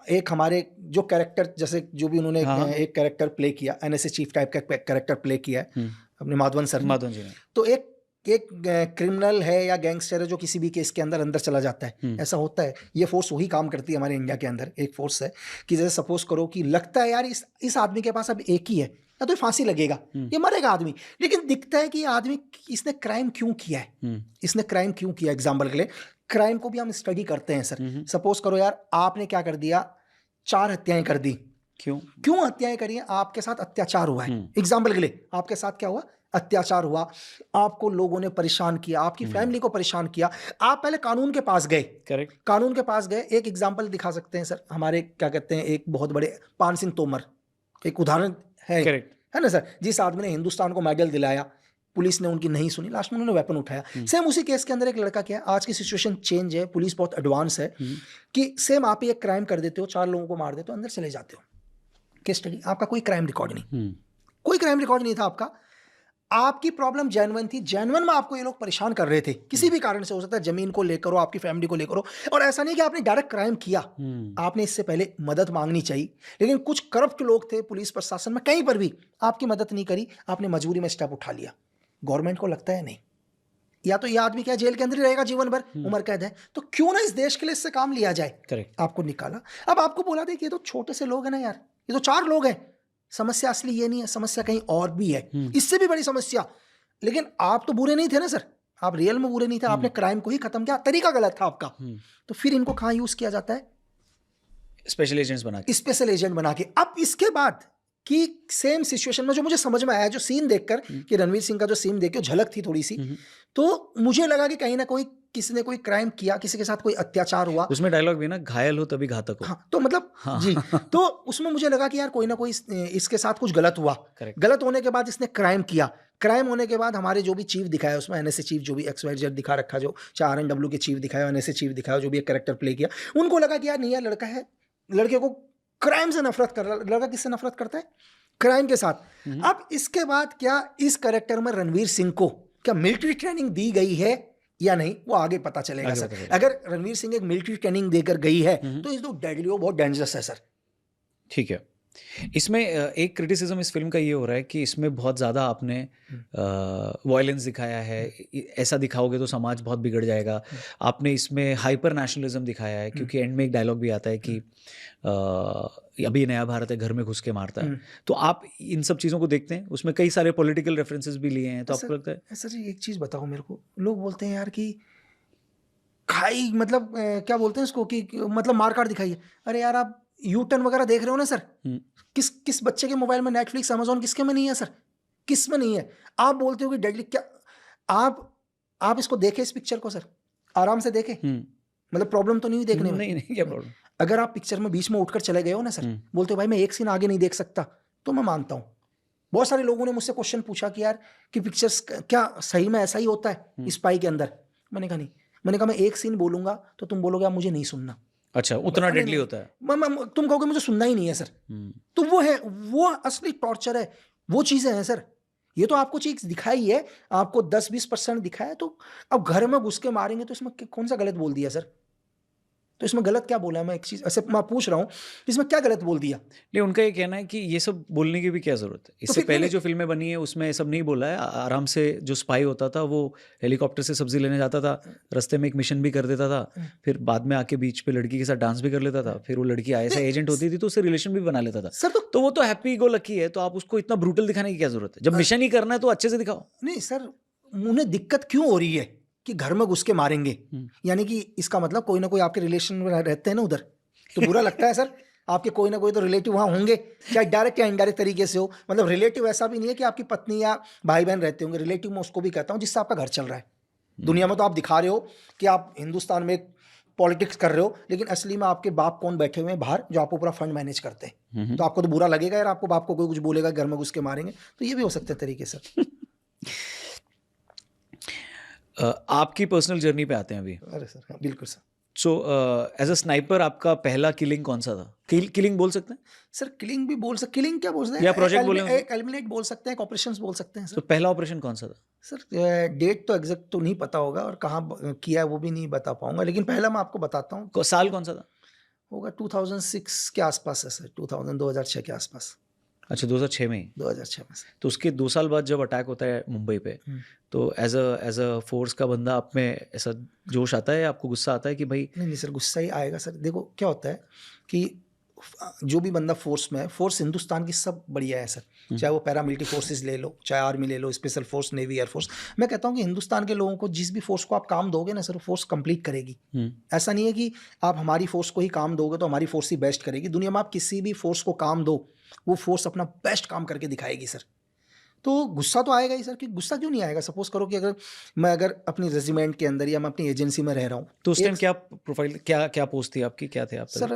एक हमारे जो कैरेक्टर, जैसे जो भी उन्होंने एक कैरेक्टर प्ले किया, NSA चीफ टाइप का कैरेक्टर प्ले किया है अपने माधवन सर ने। तो एक क्रिमिनल है या गैंगस्टर है जो किसी भी केस के अंदर चला जाता है, ऐसा होता है। ये फोर्स वही काम करती है हमारे इंडिया के अंदर। एक फोर्स है कि जैसे सपोज करो कि लगता है यार इस आदमी के पास अब एक ही है, या तो फांसी लगेगा, ये मरेगा आदमी, लेकिन दिखता है कि आदमी इसने क्राइम क्यों किया है, इसने क्राइम क्यों किया। एग्जाम्पल के लिए क्राइम को भी हम स्टडी करते हैं सर। सपोज करो यार आपने क्या कर दिया, 4 हत्याएं कर दी। क्यों हत्याएं करी हैं? आपके साथ अत्याचार हुआ है। एग्जाम्पल के लिए आपके साथ क्या हुआ, अत्याचार हुआ, आपको लोगों ने परेशान किया, आपकी फैमिली को परेशान किया, आप पहले कानून के पास गए। करेक्ट, कानून के पास गए। एक एग्जांपल दिखा सकते हैं सर, हमारे क्या कहते हैं, एक बहुत बड़े पान सिंह तोमर एक उदाहरण है। करेक्ट है ना सर, जिस आदमी ने हिंदुस्तान को मेडल दिलाया, पुलिस ने उनकी नहीं सुनी, लास्ट में उन्होंने वेपन उठाया। सेम उसी केस के अंदर एक लड़का क्या है, आज की सिचुएशन चेंज है, पुलिस बहुत एडवांस है, कि सेम आप ही एक क्राइम कर देते हो, 4 लोगों को मार देते हो, अंदर चले जाते हो। केस स्टडी, आपका कोई क्राइम रिकॉर्ड नहीं, कोई क्राइम रिकॉर्ड नहीं था आपका। आपकी प्रॉब्लम जेन्युइन थी, जेन्युइन में आपको ये लोग परेशान कर रहे थे, किसी भी कारण से हो सकता है, जमीन को लेकर हो, आपकी फैमिली को लेकर हो। और ऐसा नहीं कि आपने डायरेक्ट क्राइम किया, आपने इससे पहले मदद मांगनी चाहिए, लेकिन कुछ करप्ट लोग थे पुलिस प्रशासन में, कहीं पर भी आपकी मदद नहीं करी, आपने मजबूरी में स्टेप उठा लिया। गवर्नमेंट को लगता है नहीं, या तो ये आदमी क्या जेल के अंदर ही रहेगा जीवन भर, उम्र कैद है, तो क्यों ना इस देश के लिए इससे काम लिया जाए। करेक्ट, आपको निकाला। अब आपको बोला दे कि ये तो छोटे से लोग हैं ना यार, ये तो 4 लोग हैं। समस्या असली ये नहीं है, समस्या कहीं और भी है, इससे भी बड़ी समस्या। लेकिन आप तो बुरे नहीं थे ना सर, आप रियल में बुरे नहीं थे, आपने क्राइम को ही खत्म किया, तरीका गलत था आपका। तो फिर इनको कहाँ यूज किया जाता है, स्पेशल एजेंट्स बना के, स्पेशल एजेंट बना के। अब इसके बाद कि सेम सिचुएशन में जो मुझे समझ में आया, जो सीन देखकर कि रणवीर सिंह का जो सीन देख के झलक थी थोड़ी सी, तो मुझे लगा कि कहीं ना कोई किसी ने कोई क्राइम किया, किसी के साथ कोई अत्याचार हुआ। उसमें डायलॉग भी ना, घायल हो तभी घातक हो। हाँ, तो मतलब जी, तो उसमें मुझे लगा कि यार कोई ना कोई इसके साथ कुछ गलत हुआ। गलत होने के बाद इसने क्राइम किया, क्राइम होने के बाद हमारे जो भी चीफ दिखाया उसमें, NSA चीफ जो भी XYZ दिखा रखा, जो चाहे RNW के चीफ दिखाया, NSA चीफ दिखाया, जो भी एक कैरेक्टर प्ले किया, उनको लगा कि यार नहीं यार लड़का है, लड़के को क्राइम से नफरत कर रहा। लड़का किससे नफरत करता है, क्राइम के साथ। अब इसके बाद क्या इस कैरेक्टर में रणवीर सिंह को क्या मिलिट्री ट्रेनिंग दी गई है या नहीं, वो आगे पता चलेगा सर। अगर रणवीर सिंह एक मिलिट्री ट्रेनिंग देकर गई है तो इस तो डेडली, वो बहुत डेंजरस है सर। ठीक है, इसमें एक क्रिटिसिज्म इस फिल्म का ये हो रहा है कि इसमें बहुत ज़्यादा आपने वायलेंस दिखाया है, ऐसा दिखाओगे तो समाज बहुत बिगड़ जाएगा। आपने इसमें हाइपर नेशनलिज्म दिखाया है, क्योंकि एंड में एक डायलॉग भी आता है कि अभी नया भारत है, घर में घुस के मारता है। तो आप इन सब चीज़ों को देखते हैं, उसमें कई सारे पॉलिटिकल रेफरेंसेस भी लिए हैं, तो आपको लगता है? सर जी एक चीज़ बताओ मेरे को, लोग बोलते हैं यार कि खाई मतलब क्या बोलते हैं इसको, कि मतलब मारकाट दिखाई है। अरे यार आप U-turn वगैरह देख रहे हो ना सर, किस बच्चे के मोबाइल में नेटफ्लिक्स, अमेजोन, किसके में नहीं है सर, किस में नहीं है? आप बोलते हो कि डेडली, क्या आप इसको देखे, इस पिक्चर को सर आराम से देखे, मतलब प्रॉब्लम तो नहीं हुई देखने में? नहीं, क्या प्रॉब्लम। अगर आप पिक्चर में बीच में उठकर चले गए हो ना सर, बोलते हो भाई मैं एक सीन आगे नहीं देख सकता, तो मैं मानता हूँ। बहुत सारे लोगों ने मुझसे क्वेश्चन पूछा कि यार कि पिक्चर्स क्या सही में ऐसा ही होता है स्पाई के अंदर? मैंने कहा नहीं, मैंने कहा मैं एक सीन बोलूंगा तो तुम बोलोगे आप मुझे नहीं सुनना। अच्छा, उतना डेडली होता है? तुम कहोगे मुझे सुनना ही नहीं है सर। तो वो है, वो असली टॉर्चर है, वो चीज़ें हैं सर। ये तो आपको चीज दिखाई है, आपको 10-20% दिखाया, तो अब घर में घुस के मारेंगे तो इसमें कौन सा गलत बोल दिया सर? तो इसमें गलत क्या बोला है? मैं एक चीज ऐसे मैं पूछ रहा हूँ, इसमें क्या गलत बोल दिया? नहीं, उनका ये कहना है कि ये सब बोलने की भी क्या जरूरत है, इससे पहले जो फिल्में बनी है उसमें ये सब नहीं बोला है। आराम से जो स्पाई होता था वो हेलीकॉप्टर से सब्जी लेने जाता था, रास्ते में एक मिशन भी कर देता था, फिर बाद में आके बीच पे लड़की के साथ डांस भी कर लेता था, फिर वो लड़की ISI एजेंट होती थी तो उससे रिलेशन भी बना लेता था सर। तो वो तो हैप्पी गो लकी है, तो आप उसको इतना ब्रूटल दिखाने की क्या जरूरत है? जब मिशन ही करना है तो अच्छे से दिखाओ। नहीं सर, उन्हें दिक्कत क्यों हो रही है कि घर में घुस के मारेंगे? यानी कि इसका मतलब कोई ना कोई आपके रिलेशन में रहते हैं ना उधर, तो बुरा लगता है सर। आपके कोई ना कोई तो रिलेटिव वहाँ होंगे, चाहे डायरेक्ट या इनडायरेक्ट तरीके से हो। मतलब रिलेटिव ऐसा भी नहीं है कि आपकी पत्नी या भाई बहन रहते होंगे, रिलेटिव मैं उसको भी कहता हूँ जिससे आपका घर चल रहा है। दुनिया में तो आप दिखा रहे हो कि आप हिंदुस्तान में पॉलिटिक्स कर रहे हो, लेकिन असली में आपके बाप कौन बैठे हुए हैं बाहर जो आपको पूरा फंड मैनेज करते हैं। तो आपको तो बुरा लगेगा यार, आपको बाप को कोई कुछ बोलेगा, घर में घुस के मारेंगे। तो ये भी हो सकते हैं तरीके से। आपकी पर्सनल जर्नी पे आते हैं अभी। अरे सर, हाँ, बिल्कुल sir. So as a sniper आपका पहला किलिंग कौन सा था? किलिंग बोल सकते हैं? सर किलिंग भी बोल सकते, किलिंग क्या बोल सकते हैं, या project बोले उसको? एक एलिमिनेट बोल सकते हैं, ऑपरेशंस बोल सकते हैं तो सर। पहला ऑपरेशन कौन सा था? सर डेट तो एग्जैक्ट तो नहीं पता होगा और कहाँ किया है वो भी नहीं बता पाऊंगा, लेकिन पहला मैं आपको बताता हूँ। साल कौन सा था? होगा 2006 के आसपास है सर, 2006 के आसपास, अच्छा, 2006 में ही। 2006 में सर। तो उसके 2 साल बाद जब अटैक होता है मुंबई पे, तो एज अ फोर्स का बंदा आप में ऐसा जोश आता है, आपको गुस्सा आता है कि भाई? नहीं सर, गुस्सा ही आएगा सर। देखो क्या होता है कि जो भी बंदा फोर्स में है, फोर्स हिंदुस्तान की सब बढ़िया है सर, चाहे वो पैरामिलिट्री फोर्सेस ले लो, चाहे आर्मी ले लो, स्पेशल फोर्स, नेवी, एयरफोर्स। मैं कहता हूँ कि हिंदुस्तान के लोगों को जिस भी फोर्स को आप काम दोगे ना सर, वो फोर्स कंप्लीट करेगी। ऐसा नहीं है कि आप हमारी फोर्स को ही काम दोगे तो हमारी फोर्स ही बेस्ट करेगी। दुनिया में आप किसी भी फोर्स को काम दो, वो फोर्स अपना बेस्ट काम करके दिखाएगी सर। तो गुस्सा तो आएगा ही सर, कि गुस्सा क्यों नहीं आएगा? सपोज करो कि अगर अपनी रेजिमेंट के अंदर या मैं अपनी एजेंसी में रह रहा हूँ, तो उस टाइम क्या प्रोफाइल, क्या पोस्ट थी आपकी, क्या थे आप? सर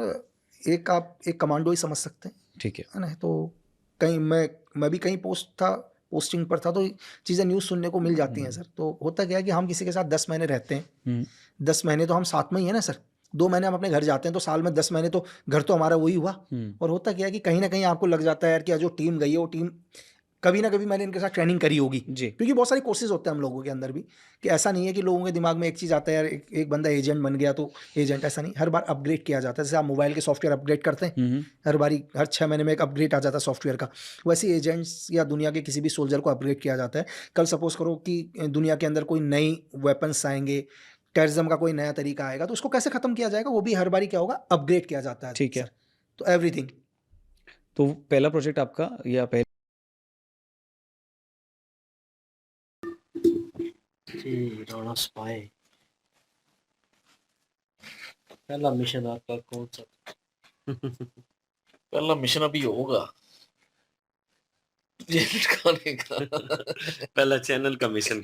आप एक कमांडो ही समझ सकते हैं, ठीक है। है ना? तो कहीं मैं भी कहीं पोस्टिंग पर था, तो चीज़ें न्यूज़ सुनने को मिल जाती हैं सर। तो होता क्या है कि हम किसी के साथ 10 महीने रहते हैं, 10 महीने तो हम साथ में ही है ना सर। 2 महीने हम अपने घर जाते हैं, तो साल में 10 महीने तो घर तो हमारा वही हुआ। और होता क्या है कि कहीं ना कहीं आपको लग जाता है यार कि जो टीम गई है वो टीम कभी ना कभी मैंने इनके साथ ट्रेनिंग करी होगी जी। क्योंकि बहुत सारी कोर्सेज होते हैं हम लोगों के अंदर भी, कि ऐसा नहीं है कि लोगों के दिमाग में एक चीज़ आता है यार, एक बंदा एजेंट बन गया तो एजेंट, ऐसा नहीं। हर बार अपग्रेड किया जाता है। जैसे आप मोबाइल के सॉफ्टवेयर अपग्रेड करते हैं, हर 6 महीने में एक अपग्रेड आ जाता है सॉफ्टवेयर का, वैसे एजेंट्स या दुनिया के किसी भी सोल्जर को अपग्रेड किया जाता है। कल सपोज करो कि दुनिया के अंदर कोई नई वेपन्स आएंगे, टेररिज्म का कोई नया तरीका आएगा, तो उसको कैसे ख़त्म किया जाएगा, वो भी हर बारी क्या होगा, अपग्रेड किया जाता है। ठीक है। तो एवरीथिंग। तो पहला प्रोजेक्ट आपका या पहले? राणा स्पाई, पहला मिशन आपका कौन सा? पहला मिशन अभी होगा जेल खाने का। पहला चैनल का मिशन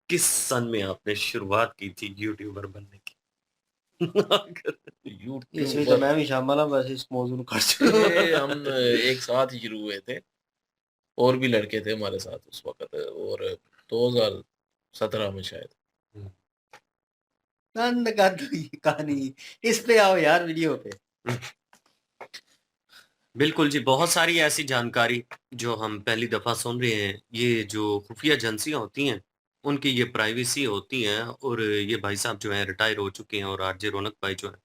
किस सन में आपने शुरुआत की थी यूट्यूबर बनने की? इसमें तो मैं भी शामिल हूं, बस इस मौजूद को कर चुका। ये हम एक साथ ही शुरू हुए थे, और भी लड़के थे हमारे साथ उस वक्त, और 2017 में शायद। बंद कर दो ये कहानी, इस पे आओ यार वीडियो पे। बिल्कुल जी, बहुत सारी ऐसी जानकारी जो हम पहली दफा सुन रहे हैं। ये जो खुफिया एजेंसियां होती हैं, उनकी ये प्राइवेसी होती है। और ये भाई साहब जो हैं रिटायर हो चुके हैं, और आरजे रौनक भाई जो हैं,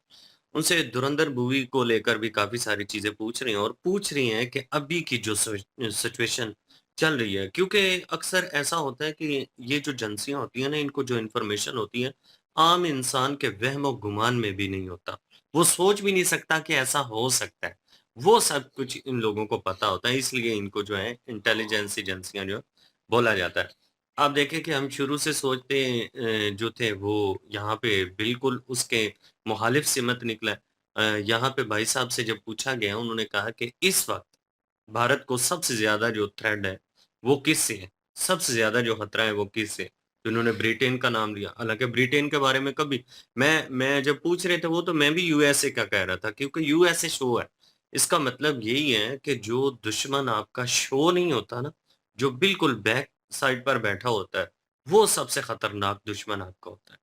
उनसे धुरंधर मूवी को लेकर भी काफी सारी चीजें पूछ रहे हैं, और पूछ रही हैं कि अभी की जो सिचुएशन चल रही है। क्योंकि अक्सर ऐसा होता है कि ये जो एजेंसियां होती हैं ना, इनको जो इन्फॉर्मेशन होती है, आम इंसान के वहम और गुमान में भी नहीं होता। वो सोच भी नहीं सकता कि ऐसा हो सकता है। वो सब कुछ इन लोगों को पता होता है, इसलिए इनको जो है इंटेलिजेंस एजेंसियां जो बोला जाता है। आप देखें कि हम शुरू से सोचते जो थे वो यहाँ पे बिल्कुल उसके मुखालिफ सिमत निकला। यहाँ पे भाई साहब से जब पूछा गया, उन्होंने कहा कि इस वक्त भारत को सबसे ज्यादा जो थ्रेट है वो किससे है, सबसे ज्यादा जो खतरा है वो किससे है। तो उन्होंने ब्रिटेन का नाम लिया। हालांकि ब्रिटेन के बारे में कभी मैं जब पूछ रहे थे वो, तो मैं भी यूएसए का कह रहा था, क्योंकि यूएसए शो है। इसका मतलब यही है कि जो दुश्मन आपका शो नहीं होता ना, जो बिल्कुल बैक साइड पर बैठा होता है, वो सबसे खतरनाक दुश्मन आपका होता है।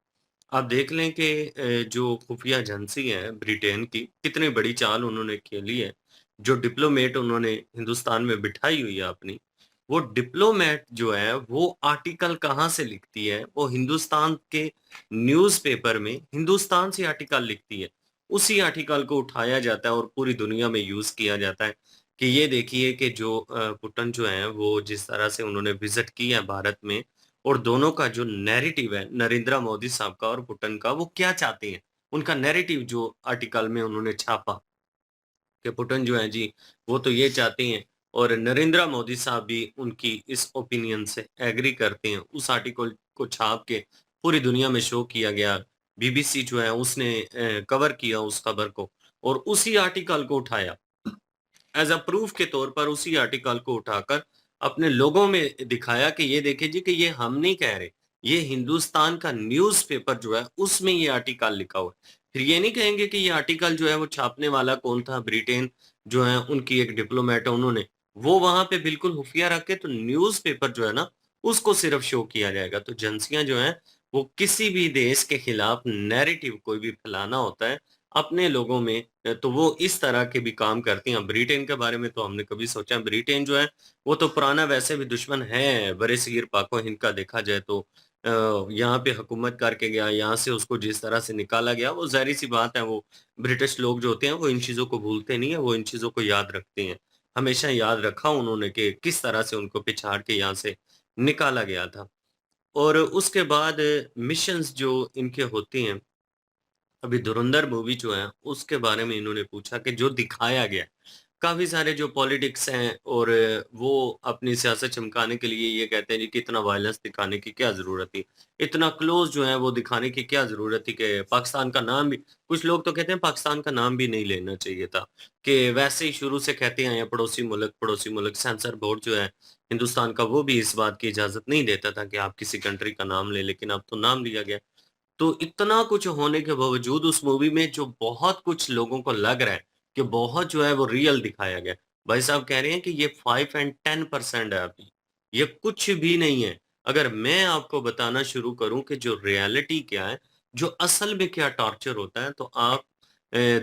आप देख लें कि जो खुफिया एजेंसी है ब्रिटेन की, कितनी बड़ी चाल उन्होंने खेली है। जो डिप्लोमेट उन्होंने हिंदुस्तान में बिठाई हुई है अपनी, वो डिप्लोमेट जो है वो आर्टिकल कहाँ से लिखती है, वो हिंदुस्तान के न्यूज़पेपर में हिंदुस्तान से आर्टिकल लिखती है। उसी आर्टिकल को उठाया जाता है और पूरी दुनिया में यूज किया जाता है कि ये देखिए कि जो पुतिन जो है वो जिस तरह से उन्होंने विजिट किया है भारत में, और दोनों का जो नैरेटिव है नरेंद्र मोदी साहब का और पुतिन का, वो क्या चाहते हैं, उनका नैरेटिव जो आर्टिकल में उन्होंने छापा कि पुतिन जो है जी वो तो ये चाहते हैं, और नरेंद्र मोदी साहब भी उनकी इस ओपिनियन से एग्री करते हैं। उस आर्टिकल को छाप के पूरी दुनिया में शो किया गया। बीबीसी जो है उसने कवर किया उस खबर को, और उसी आर्टिकल को उठाया एज अ प्रूफ के तौर पर, उसी आर्टिकल को उठाकर अपने लोगों में दिखाया कि ये देखिए जी कि ये हम नहीं कह रहे, ये हिंदुस्तान का न्यूज़पेपर जो है उसमें ये आर्टिकल लिखा हुआ है। फिर ये नहीं कहेंगे कि ये आर्टिकल जो है वो छापने वाला कौन था, ब्रिटेन जो है उनकी एक डिप्लोमेट है, उन्होंने वो वहां पे बिल्कुल खुफिया रख के तो न्यूज़पेपर जो है ना उसको सिर्फ शो किया जाएगा। तो एजेंसियां जो है वो किसी भी देश के खिलाफ नैरेटिव कोई भी फैलाना होता है अपने लोगों में, तो वो इस तरह के भी काम करती हैं। ब्रिटेन के बारे में तो हमने कभी सोचा, ब्रिटेन जो है वो तो पुराना वैसे भी दुश्मन है बरसगीर पाको हिंद का, देखा जाए तो यहाँ पे हुकूमत करके गया, यहाँ से उसको जिस तरह से निकाला गया, वो ज़ाहिर सी बात है, वो ब्रिटिश लोग जो होते हैं वो इन चीज़ों को भूलते नहीं है, वो इन चीज़ों को याद रखते हैं। हमेशा याद रखा उन्होंने कि किस तरह से उनको पिछाड़ के यहाँ से निकाला गया था। और उसके बाद मिशंस जो इनके होती हैं, अभी धुरंधर मूवी जो है उसके बारे में इन्होंने पूछा कि जो दिखाया गया, काफ़ी सारे जो पॉलिटिक्स हैं और वो अपनी सियासत चमकाने के लिए ये कहते हैं जी कि इतना वायलेंस दिखाने की क्या ज़रूरत थी? इतना क्लोज़ जो है वो दिखाने की क्या ज़रूरत थी कि पाकिस्तान का नाम भी, कुछ लोग तो कहते हैं पाकिस्तान का नाम भी नहीं लेना चाहिए था, कि वैसे ही शुरू से कहते आए हैं पड़ोसी मुल्क, सेंसर बोर्ड जो है हिंदुस्तान का वो भी इस बात की इजाज़त नहीं देता था कि आप किसी कंट्री का नाम लें, लेकिन अब तो नाम लिया गया। तो इतना कुछ होने के बावजूद उस मूवी में जो बहुत कुछ लोगों को लग रहा है कि बहुत जो है वो रियल दिखाया गया। भाई साहब कह रहे हैं कि ये 5 एंड 10% है अभी, ये कुछ भी नहीं है। अगर मैं आपको बताना शुरू करूँ कि जो रियलिटी क्या है, जो असल में क्या टॉर्चर होता है, तो आप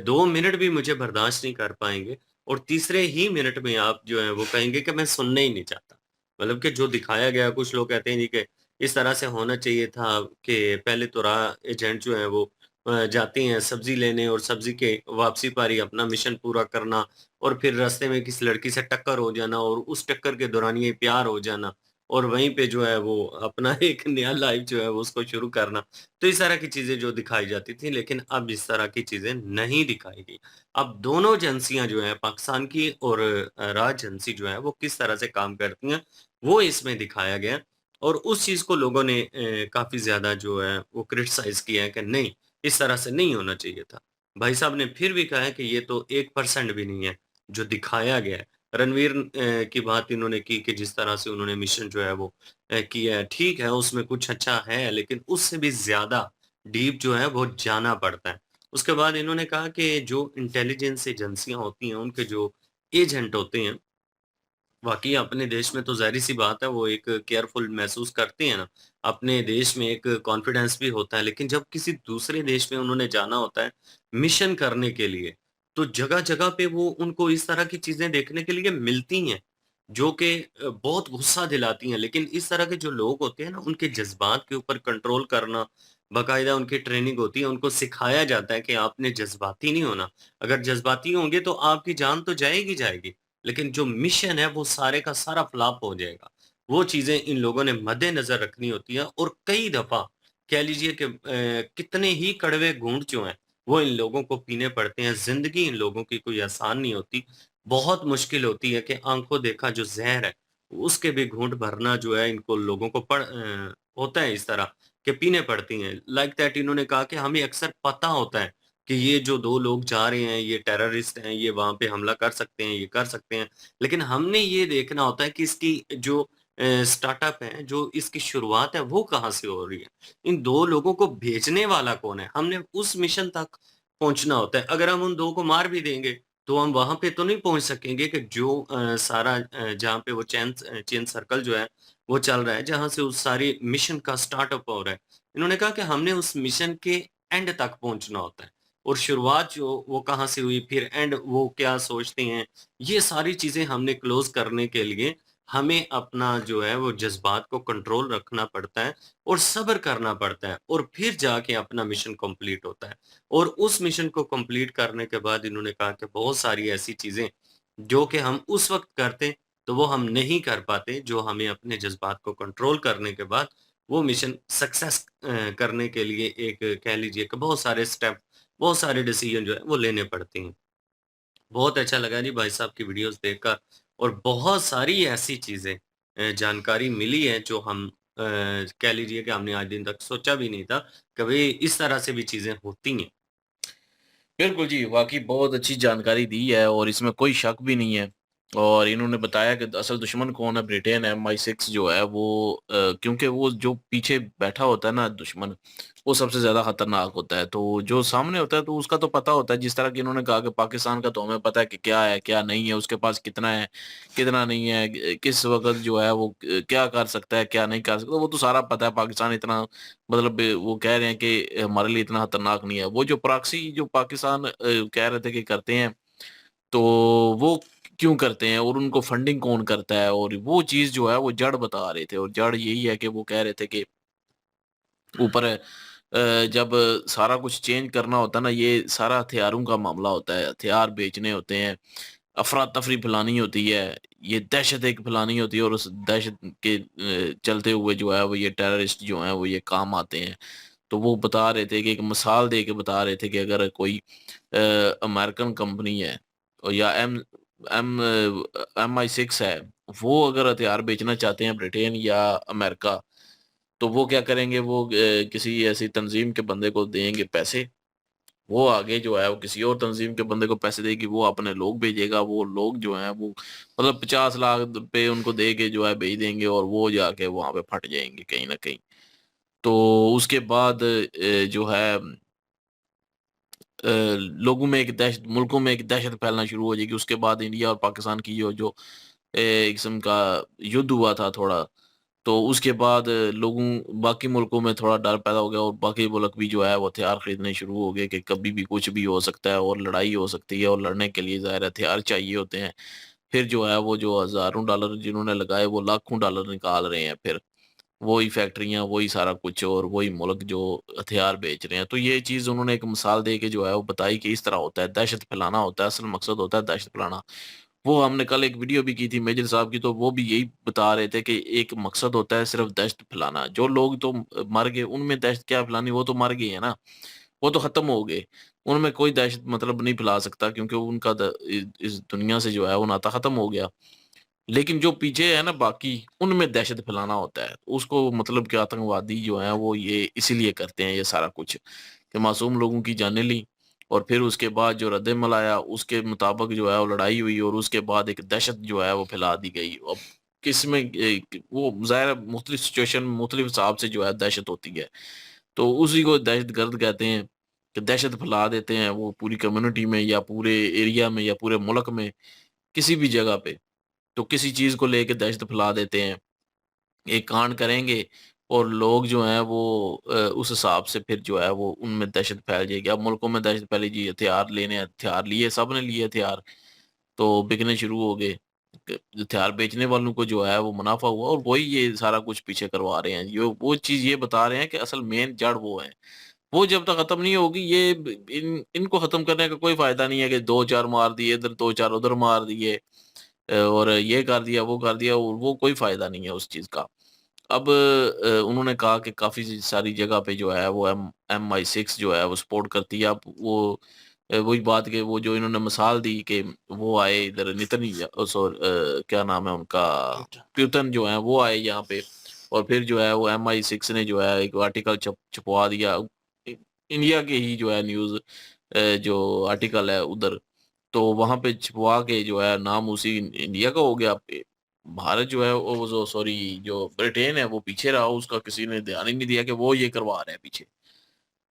2 मिनट भी मुझे बर्दाश्त नहीं कर पाएँगे और तीसरे ही मिनट में आप जो है वो कहेंगे कि मैं सुनना ही नहीं चाहता। मतलब कि जो दिखाया गया, कुछ लोग कहते हैं जी कि इस तरह से होना चाहिए था कि पहले तो राह एजेंट जो हैं वो जाते हैं सब्ज़ी लेने और सब्ज़ी के वापसी पर ही अपना मिशन पूरा करना और फिर रास्ते में किसी लड़की से टक्कर हो जाना और उस टक्कर के दौरान ये प्यार हो जाना और वहीं पे जो है वो अपना एक नया लाइफ़ जो है वो उसको शुरू करना। तो इस तरह की चीज़ें जो दिखाई जाती थी, लेकिन अब इस तरह की चीज़ें नहीं दिखाई गई। अब दोनों एजेंसियाँ जो हैं पाकिस्तान की और राज एजेंसी जो है वो किस तरह से काम करती हैं, वो इसमें दिखाया गया। और उस चीज़ को लोगों ने काफ़ी ज़्यादा जो है वो क्रिटिसाइज़ किया है कि नहीं, इस तरह से नहीं होना चाहिए था। भाई साहब ने फिर भी कहा है कि ये तो 1% भी नहीं है, जो दिखाया गया है। रणवीर की बात इन्होंने की कि जिस तरह से उन्होंने मिशन जो है वो किया है, ठीक है उसमें कुछ अच्छा है, लेकिन उससे भी ज़्यादा डीप जो है वो जाना पड़ता है। उसके बाद इन्होंने कहा कि जो इंटेलिजेंस एजेंसियाँ होती हैं, उनके जो एजेंट होते हैं, वाक़ई अपने देश में तो ज़ाहिर-सी बात है वो एक केयरफुल महसूस करते हैं ना, अपने देश में एक कॉन्फिडेंस भी होता है, लेकिन जब किसी दूसरे देश में उन्होंने जाना होता है, मिशन करने के लिए, तो जगह-जगह पे वो उनको इस तरह की चीज़ें देखने के लिए मिलती हैं, जो कि बहुत गुस्सा दिलाती हैं। लेकिन इस तरह के जो लोग होते हैं ना, उनके जज़्बात के ऊपर कंट्रोल करना, बाकायदा उनकी ट्रेनिंग होती है, उनको सिखाया जाता है कि आपने जज़्बाती नहीं होना। अगर जज़्बाती होंगे तो आपकी जान तो जाएगी जाएगी। लेकिन जो मिशन है वो सारे का सारा फ्लॉप हो जाएगा। वो चीज़ें इन लोगों ने मद्देनज़र रखनी होती है और कई दफ़ा कह लीजिए कि कितने ही कड़वे घूँट जो हैं, वो इन लोगों को पीने पड़ते हैं। ज़िंदगी इन लोगों की कोई आसान नहीं होती। बहुत मुश्किल होती है कि आँखों देखा जो ज़हर है, उसके भी घूँट भरना जो है इनको लोगों को होता है इस तरह कि पीने पड़ती हैं। लाइक दैट इन्होंने कहा कि हमें अक्सर पता होता है कि ये जो 2 लोग जा रहे हैं, ये टेररिस्ट हैं, ये वहाँ पे हमला कर सकते हैं, ये कर सकते हैं। लेकिन हमने ये देखना होता है कि इसकी जो स्टार्टअप है, जो इसकी शुरुआत है, वो कहाँ से हो रही है। इन 2 लोगों को भेजने वाला कौन है? हमने उस मिशन तक पहुँचना होता है। अगर हम उन 2 को मार भी देंगे, तो हम वहाँ पे तो नहीं पहुँच सकेंगे कि जो सारा जहाँ पे वो चेन सर्कल जो है, वो चल रहा है, जहाँ से उस सारी मिशन का स्टार्टअप हो रहा है। इन्होंने कहा कि हमने उस मिशन के एंड तक पहुँचना होता है। और शुरुआत जो वो कहाँ से हुई, फिर एंड वो क्या सोचते हैं, ये सारी चीज़ें हमने क्लोज़ करने के लिए हमें अपना जो है वो जज़्बात को कंट्रोल रखना पड़ता है और सब्र करना पड़ता है और फिर जाके अपना मिशन कंप्लीट होता है। और उस मिशन को कंप्लीट करने के बाद इन्होंने कहा कि बहुत सारी ऐसी चीज़ें जो कि हम उस वक़्त करते, तो वो हम नहीं कर पाते, जो हमें अपने जज़्बात को कंट्रोल करने के बाद वो मिशन सक्सेस करने के लिए एक कह लीजिए कि बहुत सारे स्टेप, बहुत सारे डिसीजन जो है वो लेने पड़ते हैं। बहुत अच्छा लगा जी भाई साहब की वीडियोज़ देखकर और बहुत सारी ऐसी चीज़ें जानकारी मिली है जो हम कह लीजिए कि हमने आज दिन तक सोचा भी नहीं था, कभी इस तरह से भी चीज़ें होती हैं। बिल्कुल जी, वाक़ई बहुत अच्छी जानकारी दी है और इसमें कोई शक भी नहीं है। और इन्होंने बताया कि असल दुश्मन कौन है, ब्रिटेन MI6 जो है वो क्योंकि वो जो पीछे बैठा होता है ना दुश्मन, वो सबसे ज़्यादा खतरनाक होता है। तो जो सामने होता है तो उसका तो पता होता है, जिस तरह कि इन्होंने कहा कि पाकिस्तान का तो हमें पता है कि क्या है, क्या नहीं है, उसके पास कितना है, कितना नहीं है, किस वक़्त जो है वो क्या कर सकता है, क्या नहीं कर सकता, वो तो सारा पता है। पाकिस्तान इतना मतलब वो कह रहे हैं कि हमारे लिए इतना खतरनाक नहीं है। वो जो प्रॉक्सी जो पाकिस्तान कह रहे थे कि करते हैं, तो वो क्यों करते हैं और उनको फंडिंग कौन करता है, और वो चीज़ जो है वो जड़ बता रहे थे। और जड़ यही है कि वो कह रहे थे कि ऊपर जब सारा कुछ चेंज करना होता है ना, ये सारा हथियारों का मामला होता है, हथियार बेचने होते हैं, अफ़रा-तफ़री फैलानी होती है, ये दहशत एक फैलानी होती है, और उस दहशत के चलते हुए जो है वो ये टेररिस्ट जो हैं वो ये काम आते हैं। तो वो बता रहे थे कि एक मिसाल दे के बता रहे थे कि अगर कोई अमेरिकन कंपनी है और या एम MI6 है, वो अगर हथियार बेचना चाहते हैं ब्रिटेन या अमेरिका, तो वो क्या करेंगे, वो किसी ऐसी तंज़ीम के बंदे को देंगे पैसे, वो आगे जो है वो किसी और तंज़ीम के बंदे को पैसे देगी, वो अपने लोग भेजेगा, वो लोग जो हैं वो मतलब 50 लाख रुपए उनको दे के जो है भेज देंगे, और वो जाके वहाँ पे फट जाएँगे कहीं न कहीं। तो उसके बाद जो है लोगों में एक दहशत, मुल्कों में एक दहशत फैलना शुरू हो जाएगी। उसके बाद इंडिया और पाकिस्तान की जो जो एक किस्म का युद्ध हुआ था थोड़ा, तो उसके बाद लोगों बाकी मुल्कों में थोड़ा डर पैदा हो गया, और बाकी मुल्क भी जो है वो हथियार खरीदने शुरू हो गए कि कभी भी कुछ भी हो सकता है और लड़ाई हो सकती है, और लड़ने के लिए ज़ाहिर है हथियार चाहिए होते हैं। फिर जो है वो जो हज़ारों डॉलर जिन्होंने लगाए वो लाखों डॉलर निकाल रहे हैं फिर। वही फैक्ट्रियाँ, वही सारा कुछ, और वही मुल्क जो हथियार बेच रहे हैं। तो ये चीज़ उन्होंने एक मिसाल दे के जो है वो बताई कि इस तरह होता है, दहशत फैलाना होता है, असल मकसद होता है दहशत फैलाना। वो हमने कल एक वीडियो भी की थी मेजर साहब की, तो वो भी यही बता रहे थे कि एक मकसद होता है सिर्फ़ दहशत फैलाना। जो लोग तो मर गए, उनमें दहशत क्या फैलानी, वो तो मर गए हैं ना, वो तो ख़त्म हो गए। उनमें कोई दहशत मतलब नहीं फैला सकता, क्योंकि उनका इस दुनिया से जो है वो नाता ख़त्म हो गया। लेकिन जो पीछे है ना बाकी, उनमें दहशत फैलाना होता है। उसको मतलब कि आतंकवादी जो हैं वो ये इसीलिए करते हैं ये सारा कुछ, कि मासूम लोगों की जानें ली, और फिर उसके बाद जो रद्द-ए-अमल आया उसके मुताबिक जो है वो लड़ाई हुई, और उसके बाद एक दहशत जो है वो फैला दी गई। अब किसमें वो ज़ाहिर है मुख्तलिफ सिचुएशन में मुख्तलिफ हिसाब से जो है दहशत होती है। तो उसी को दहशतगर्द कहते हैं, कि दहशत फैला देते हैं वो पूरी कम्युनिटी में या पूरे एरिया में या पूरे मुल्क में, किसी भी जगह पे। तो किसी चीज़ को लेके दहशत फैला देते हैं। एक कांड करेंगे और लोग जो हैं वो उस हिसाब से फिर जो है वो उनमें दहशत फैल जाएगी। अब मुल्कों में दहशत फैली जी, हथियार लिए, सबने लिए हथियार, तो बिकने शुरू हो गए। हथियार बेचने वालों को जो है वो मुनाफ़ा हुआ, और वही ये सारा कुछ पीछे करवा रहे हैं। यो वो चीज़ ये बता रहे हैं कि असल मेन जड़ वो है। वो जब तक खत्म नहीं होगी, ये इनको खत्म करने का कोई फ़ायदा नहीं है कि 2-4 मार दिए इधर, 2-4 उधर मार दिए। और ये कर दिया, वो कर दिया, और वो कोई फ़ायदा नहीं है उस चीज़ का। अब उन्होंने कहा कि काफ़ी सारी जगह पे जो है वो MI6 जो है वो सपोर्ट करती है। अब वो वही बात कि वो जो इन्होंने मिसाल दी कि वो आए इधर क्या नाम है उनका, प्यूतन जो है वो आए यहाँ पे, और फिर जो है वो MI6 ने जो है एक आर्टिकल छपवा दिया। इंडिया के ही जो है न्यूज़ जो आर्टिकल है उधर, तो वहाँ पे छपवा के जो है नाम उसी इंडिया का हो गया। भारत जो है वो जो सॉरी जो ब्रिटेन है वो पीछे रहा, उसका किसी ने ध्यान ही नहीं दिया कि वो ये करवा रहे हैं पीछे।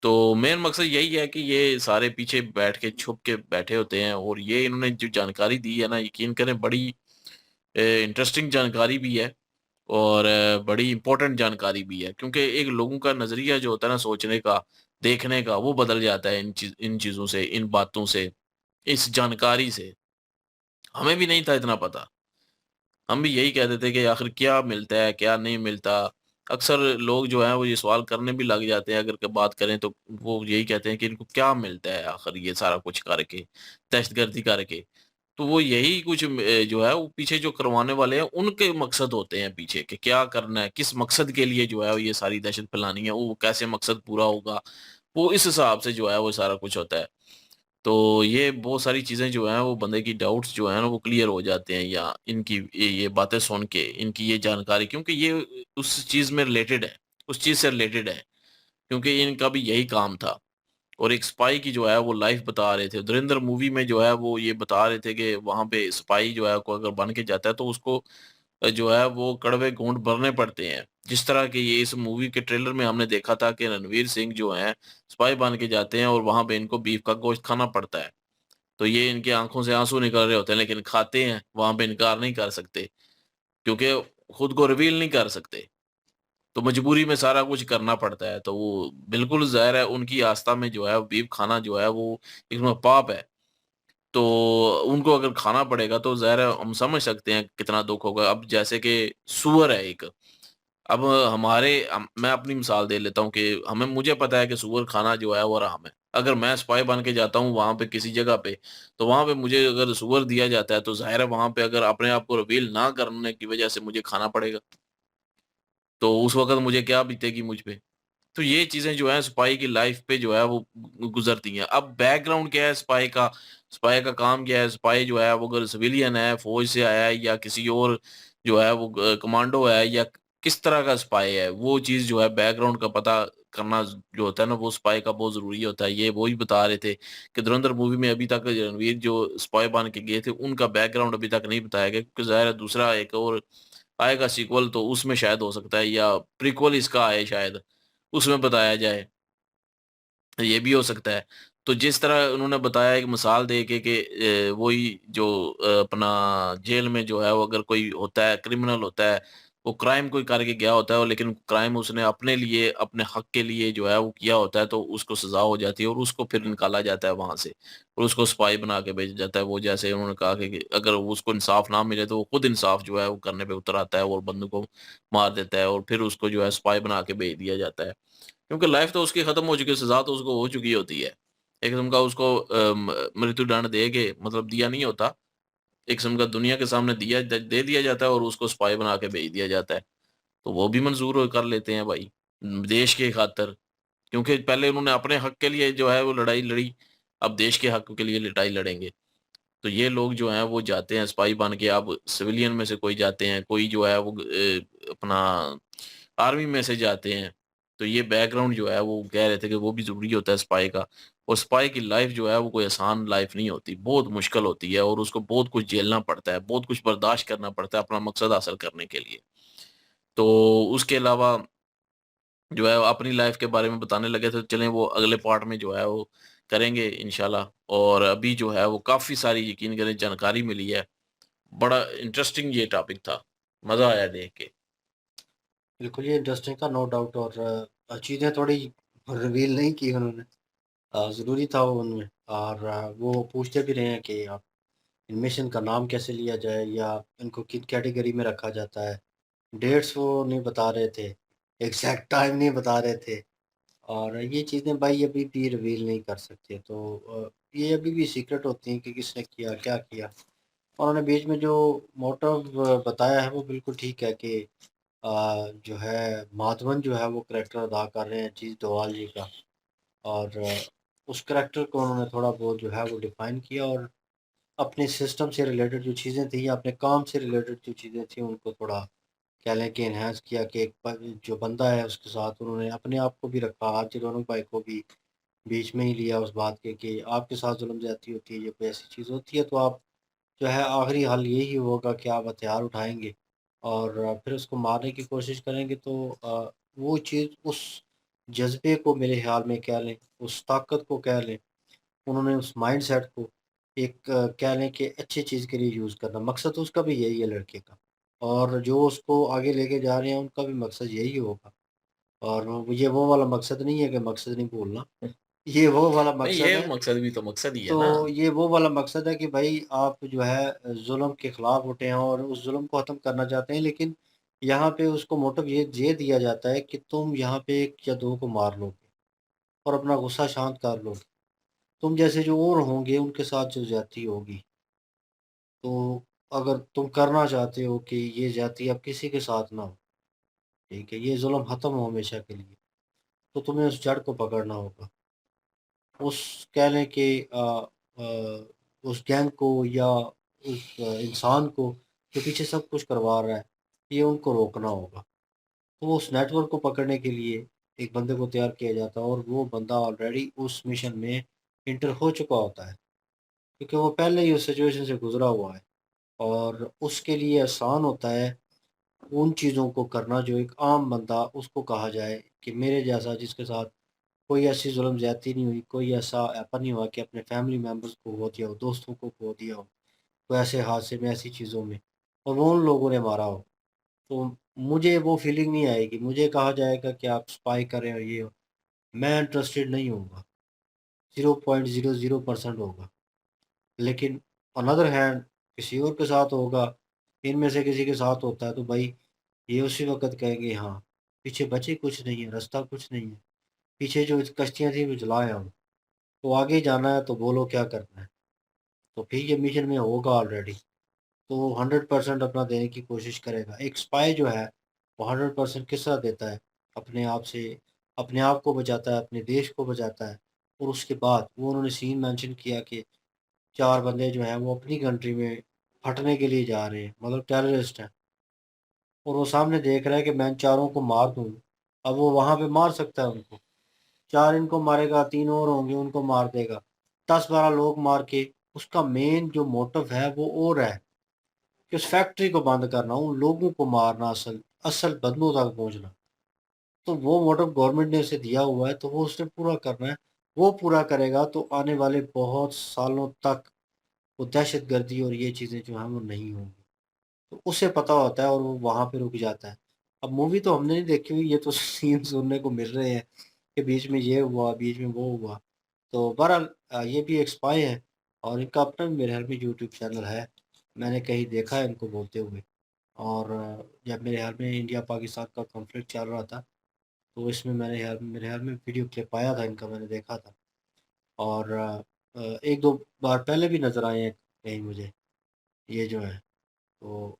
तो मेन मकसद यही है कि ये सारे पीछे बैठ के छुप के बैठे होते हैं, और ये इन्होंने जो जानकारी दी है ना, यकीन करें बड़ी इंटरेस्टिंग जानकारी भी है, और बड़ी इम्पोर्टेंट जानकारी भी है, क्योंकि एक लोगों का नज़रिया जो होता है ना सोचने का, देखने का, वो बदल जाता है इन चीज़ों से, इन बातों से, इस जानकारी से। हमें भी नहीं था इतना पता। हम भी यही कहते थे कि आखिर क्या मिलता है, क्या नहीं मिलता। अक्सर लोग जो हैं वो ये सवाल करने भी लग जाते हैं, अगर क बात करें तो वो यही कहते हैं कि इनको क्या मिलता है आखिर ये सारा कुछ करके, दहशतगर्दी करके। तो वो यही कुछ जो है वो पीछे जो करवाने वाले हैं उनके मकसद होते हैं पीछे, कि क्या करना है, किस मकसद के लिए जो है वो ये सारी दहशत फैलानी है, वो कैसे मकसद पूरा होगा, वो इस हिसाब से जो है वो सारा कुछ होता है। तो ये बहुत सारी चीज़ें जो हैं वो बंदे की डाउट्स जो हैं ना वो क्लियर हो जाते हैं, या इनकी ये बातें सुन के, इनकी ये जानकारी, क्योंकि ये उस चीज़ में रिलेटेड है, उस चीज़ से रिलेटेड है, क्योंकि इनका भी यही काम था। और एक स्पाई की जो है वो लाइफ बता रहे थे। धुरंधर मूवी में जो है वो ये बता रहे थे कि वहां पे स्पाई जो है को अगर बन के जाता है तो उसको जो है वो कड़वे घूंट भरने पड़ते हैं। जिस तरह के ये इस मूवी के ट्रेलर में हमने देखा था कि रणवीर सिंह जो है स्पाई बन के जाते हैं और वहां पे इनको बीफ का गोश्त खाना पड़ता है। तो ये इनकी आंखों से आंसू निकल रहे होते हैं लेकिन खाते हैं, वहां पे इनकार नहीं कर सकते क्योंकि खुद को रिवील नहीं कर सकते। तो मजबूरी में सारा कुछ करना पड़ता है। तो वो बिल्कुल ज़ाहिर है उनकी आस्था में जो है बीफ खाना जो है वो एक पाप है। तो उनको अगर खाना पड़ेगा तो ज़ाहिर है हम समझ सकते हैं कितना दुख होगा। अब जैसे कि सूअर है एक, अब मैं अपनी मिसाल दे लेता हूँ कि हमें मुझे पता है कि सूअर खाना जो है वो हराम है। अगर मैं सिपाही बन के जाता हूँ वहाँ पे किसी जगह पे, तो वहाँ पे मुझे अगर सूअर दिया जाता है तो ज़ाहिर है वहाँ पे अगर अपने आप को रिवील ना करने की वजह से मुझे खाना पड़ेगा। तो उस वक़्त मुझे क्या बीतेगी मुझ पे? तो ये चीज़ें जो हैं सिपाही की लाइफ़ पे जो है वो गुज़रती हैं। अब बैकग्राउंड क्या है सिपाही का? सिपाही का काम क्या है? सिपाही जो है वो अगर सिविलियन है, फ़ौज से आया है या किसी और जो है वो कमांडो है या किस तरह का सिपाही है, वो चीज़ जो है बैकग्राउंड का पता करना जो होता है ना वो सिपाही का बहुत ज़रूरी होता है। ये वो ही बता रहे थे कि धुरंधर मूवी में अभी तक रणवीर जो सिपाही बन के गए थे उनका बैकग्राउंड अभी तक नहीं बताया गया क्योंकि ज़ाहिर है दूसरा एक और आएगा सीक्वल तो उसमें शायद हो सकता है या प्रीक्वल इसका आए शायद, उसमें बताया जाए, ये भी हो सकता है। तो जिस तरह उन्होंने बताया एक मिसाल दे के कि वही जो अपना जेल में जो है वो अगर कोई होता है, क्रिमिनल होता है, वो क्राइम कोई करके गया होता है और लेकिन क्राइम उसने अपने लिए, अपने हक के लिए जो है वो किया होता है तो उसको सज़ा हो जाती है और उसको फिर निकाला जाता है वहाँ से और उसको सिपाही बना के भेजा जाता है। वो जैसे उन्होंने कहा कि अगर उसको इंसाफ ना मिले तो वो खुद इंसाफ जो है वो करने पे उतर आता है और बंदे को मार देता है और फिर उसको जो है सिपाही बना के भेज दिया जाता है। क्योंकि लाइफ तो उसकी खत्म हो चुकी है, सज़ा तो उसको हो चुकी होती है। एक किस्म का उसको मृत्युदंड दे के मतलब दिया नहीं होता, एक किस्म का दुनिया के सामने दे दिया जाता है और उसको सिपाही बना के भेज दिया जाता है। तो वो भी मंज़ूर कर लेते हैं भाई, देश के खातिर। क्योंकि पहले उन्होंने अपने हक के लिए जो है वो लड़ाई लड़ी, अब देश के हक के लिए लड़ाई लड़ेंगे। तो ये लोग जो हैं वो जाते हैं सिपाही बन के, अब सिविलियन में से कोई जाते हैं, कोई जो है वो अपना आर्मी में से जाते हैं। तो ये बैकग्राउंड जो है वो कह रहे थे कि वो भी ज़रूरी होता है सिपाही का और सिपाही की लाइफ़ जो है वो कोई आसान लाइफ़ नहीं होती, बहुत मुश्किल होती है और उसको बहुत कुछ झेलना पड़ता है, बहुत कुछ बर्दाश्त करना पड़ता है अपना मकसद हासिल करने के लिए। तो उसके अलावा जो है अपनी लाइफ़ के बारे में बताने लगे थे, चलें वो अगले पार्ट में जो है वो करेंगे इंशाल्लाह। और अभी जो है वो काफ़ी सारी यकीन करें जानकारी मिली है। बड़ा इंटरेस्टिंग ये टॉपिक था, मज़ा आया देख के। बिल्कुल, ये इंटरेस्टिंग था नो डाउट। और चीज़ें थोड़ी रिवील नहीं की उन्होंने, ज़रूरी था वो उनमें। और वो पूछते भी रहे हैं कि आप इनमें से इनका नाम कैसे लिया जाए या इनको किन कैटेगरी में रखा जाता है। डेट्स वो नहीं बता रहे थे, एग्ज़ैक्ट टाइम नहीं बता रहे थे। और ये चीज़ें भाई अभी भी रिवील नहीं कर सकते। तो ये अभी भी सीक्रेट होती हैं कि किसने किया, क्या किया। और उन्होंने बीच में जो मोटिव बताया है वो बिल्कुल ठीक है कि जो है माधवन जो है वो करैक्टर अदा कर रहे हैं अजीत डोभाल जी का। और उस करैक्टर को उन्होंने थोड़ा बहुत जो है वो डिफ़ाइन किया और अपने सिस्टम से रिलेटेड जो चीज़ें थी या अपने काम से रिलेटेड जो चीज़ें थी उनको थोड़ा कह लें कि एनहांस किया कि एक जो बंदा है उसके साथ उन्होंने अपने आप को भी रखा, आरजे रोनक भाई को भी बीच में ही लिया उस बात के कि आपके साथ जुल्म ज़्यादती होती है या कोई ऐसी चीज़ होती है तो आप जो है आखिरी हल यही होगा कि आप हथियार उठाएँगे और फिर उसको मारने की कोशिश करेंगे। तो वो चीज़ उस जज़्बे को मेरे ख़्याल में कह लें, उस ताकत को कह लें, उन्होंने उस माइंडसेट को एक कह लें कि अच्छी चीज़ के लिए यूज़ करना, मकसद उसका भी यही है लड़के का। और जो उसको आगे लेके जा रहे हैं उनका भी मकसद यही होगा। और ये वो वाला मकसद नहीं है कि मकसद नहीं भूलना, ये वो वाला नहीं मकसद ये है। मकसद भी तो मकसद ही है ना। तो ये वो वाला मकसद है कि भाई आप जो है ज़ुल्म के खिलाफ उठे हैं और उस ज़ुल्म को ख़त्म करना चाहते हैं, लेकिन यहाँ पे उसको मोटिव ये दिया जाता है कि तुम यहाँ पे 1 या 2 को मार लोगे और अपना गुस्सा शांत कर लोगे। तुम जैसे जो और होंगे उनके साथ जो ज़्यादती होगी, तो अगर तुम करना चाहते हो कि ये ज़्यादती अब किसी के साथ ना हो, ठीक है? ये ज़ुल्म ख़त्म हो हमेशा के लिए, तो तुम्हें उस जड़ को पकड़ना होगा। उस कह लें कि उस गैंग को या उस इंसान को जो पीछे सब कुछ करवा रहा है, ये उनको रोकना होगा। तो उस नेटवर्क को पकड़ने के लिए एक बंदे को तैयार किया जाता है और वो बंदा ऑलरेडी उस मिशन में इंटर हो चुका होता है, क्योंकि वो पहले ही उस सिचुएशन से गुजरा हुआ है और उसके लिए आसान होता है उन चीज़ों को करना जो एक आम बंदा उसको कहा जाए कि मेरे जैसा जिसके साथ कोई ऐसी जुल्म ज़्यादती नहीं हुई, कोई ऐसा ऐसा नहीं हुआ कि अपने फैमिली मेम्बर्स को खो दिया हो, दोस्तों को खो दिया हो, कोई ऐसे हादसे में, ऐसी चीज़ों में, और वो उन लोगों ने मारा हो। तो मुझे वो फीलिंग नहीं आएगी, मुझे कहा जाएगा कि आप स्पाई कर रहे हो, ये हो, मैं इंटरेस्टेड नहीं होऊँगा, 0.00% होगा। लेकिन ऑन अदर हैंड किसी और के साथ होगा, इनमें से किसी के साथ होता है तो भाई ये उसी वक़्त कहेंगे हाँ, पीछे बचे कुछ नहीं है, रास्ता कुछ नहीं है, पीछे जो कश्तियाँ थी वो जलाए हम, तो आगे जाना है तो बोलो क्या करना है। तो फिर ये मिशन में होगा ऑलरेडी, तो 100% अपना देने की कोशिश करेगा। एक स्पाई जो है वो 100% किस तरह देता है, अपने आप से, अपने आप को बचाता है, अपने देश को बचाता है, और उसके बाद वो उन्होंने सीन मेंशन किया कि 4 बंदे जो हैं वो अपनी कंट्री में फटने के लिए जा रहे हैं, मतलब टेररिस्ट हैं, और वो सामने देख रहा है कि मैं इन चारों को मार दूँ। अब वो वहाँ पे मार सकता है उनको, 4 इनको मारेगा, 3 और होंगे उनको मार देगा। 10-12 लोग मार के उसका मेन जो मोटिव है वो और है कि उस फैक्ट्री को बंद करना, उन लोगों को मारना, असल असल बंदों तक पहुँचना। तो वो मोटिव गवर्नमेंट ने उसे दिया हुआ है तो वो उसने पूरा करना है। वो पूरा करेगा तो आने वाले बहुत सालों तक वो दहशतगर्दी और ये चीज़ें जो हैं वो नहीं होंगी। तो उसे पता होता है और वो वहाँ पे रुक जाता है। अब मूवी तो हमने नहीं देखी हुई, ये तो सीन सुनने को मिल रहे हैं कि बीच में ये हुआ, बीच में वो हुआ। तो बहरहाल ये भी एक स्पाई है और इनका अपना भी मेरे ख्याल में यूट्यूब चैनल है। मैंने कहीं देखा है इनको बोलते हुए, और जब मेरे ख्याल में इंडिया पाकिस्तान का कॉन्फ्लिक्ट चल रहा था, तो इसमें मेरे ख्याल में वीडियो क्लिप आया था इनका, मैंने देखा था। और 1-2 बार पहले भी नज़र आए हैं कहीं मुझे, ये जो है। तो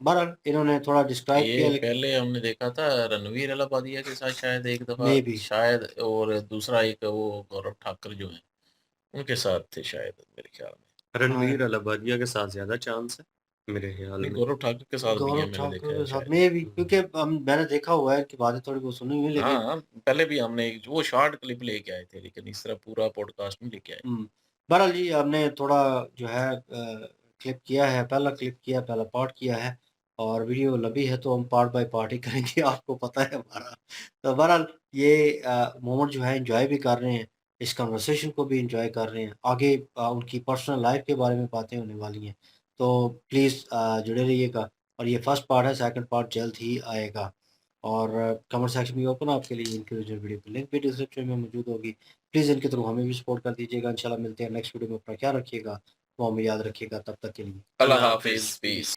बहरहाल इन्होंने थोड़ा डिस्क्राइब किया, ये लेकिन पहले हमने देखा था रणवीर अलाहाबादिया के साथ शायद एक दफा, मे बी शायद, और दूसरा एक वो गौरव ठाकुर जो है उनके साथ थे शायद, मेरे ख्याल में। हाँ, रणवीर अलाहाबादिया के साथ ज़्यादा चांस है, मेरे ख़्याल नहीं, में। गौरव ठाकुर के साथ भी है, गौरव मैंने ठाकुर देखा के है साथ शायद। मे बी, क्योंकि मैंने देखा हुआ है कि बातें थोड़ी बहुत सुनी हुई है, लेकिन हाँ, पहले भी हमने एक वो शॉर्ट क्लिप लेके आए थे, लेकिन इस तरह पूरा पॉडकास्ट नहीं लेके आए। बहरहाल जी हमने थोड़ा जो है क्लिप किया है, पहला क्लिप किया, पहला पार्ट किया है, और वीडियो लंबी है तो हम पार्ट बाय पार्ट ही करेंगे, आपको पता है हमारा। तो बहरहाल ये मोमेंट जो है एंजॉय भी कर रहे हैं, इस कन्वर्सेशन को भी एंजॉय कर रहे हैं। आगे उनकी पर्सनल लाइफ के बारे में बातें होने वाली हैं, तो प्लीज़ जुड़े रहिएगा। और ये फर्स्ट पार्ट है, सेकंड पार्ट जल्द ही आएगा। और कमेंट सेक्शन भी ओपन है आपके लिए, इनकी ओरिजिनल वीडियो की लिंक भी डिस्क्रिप्शन में मौजूद होगी। प्लीज़ इनके थ्रू हमें भी सपोर्ट कर दीजिएगा। इंशाल्लाह मिलते हैं नेक्स्ट वीडियो में। अपना ख्याल रखिएगा, दुआ में याद रखिएगा। तब तक के लिए अल्लाह अल्लाह हाफिज़, हाफ़िज़। पीस।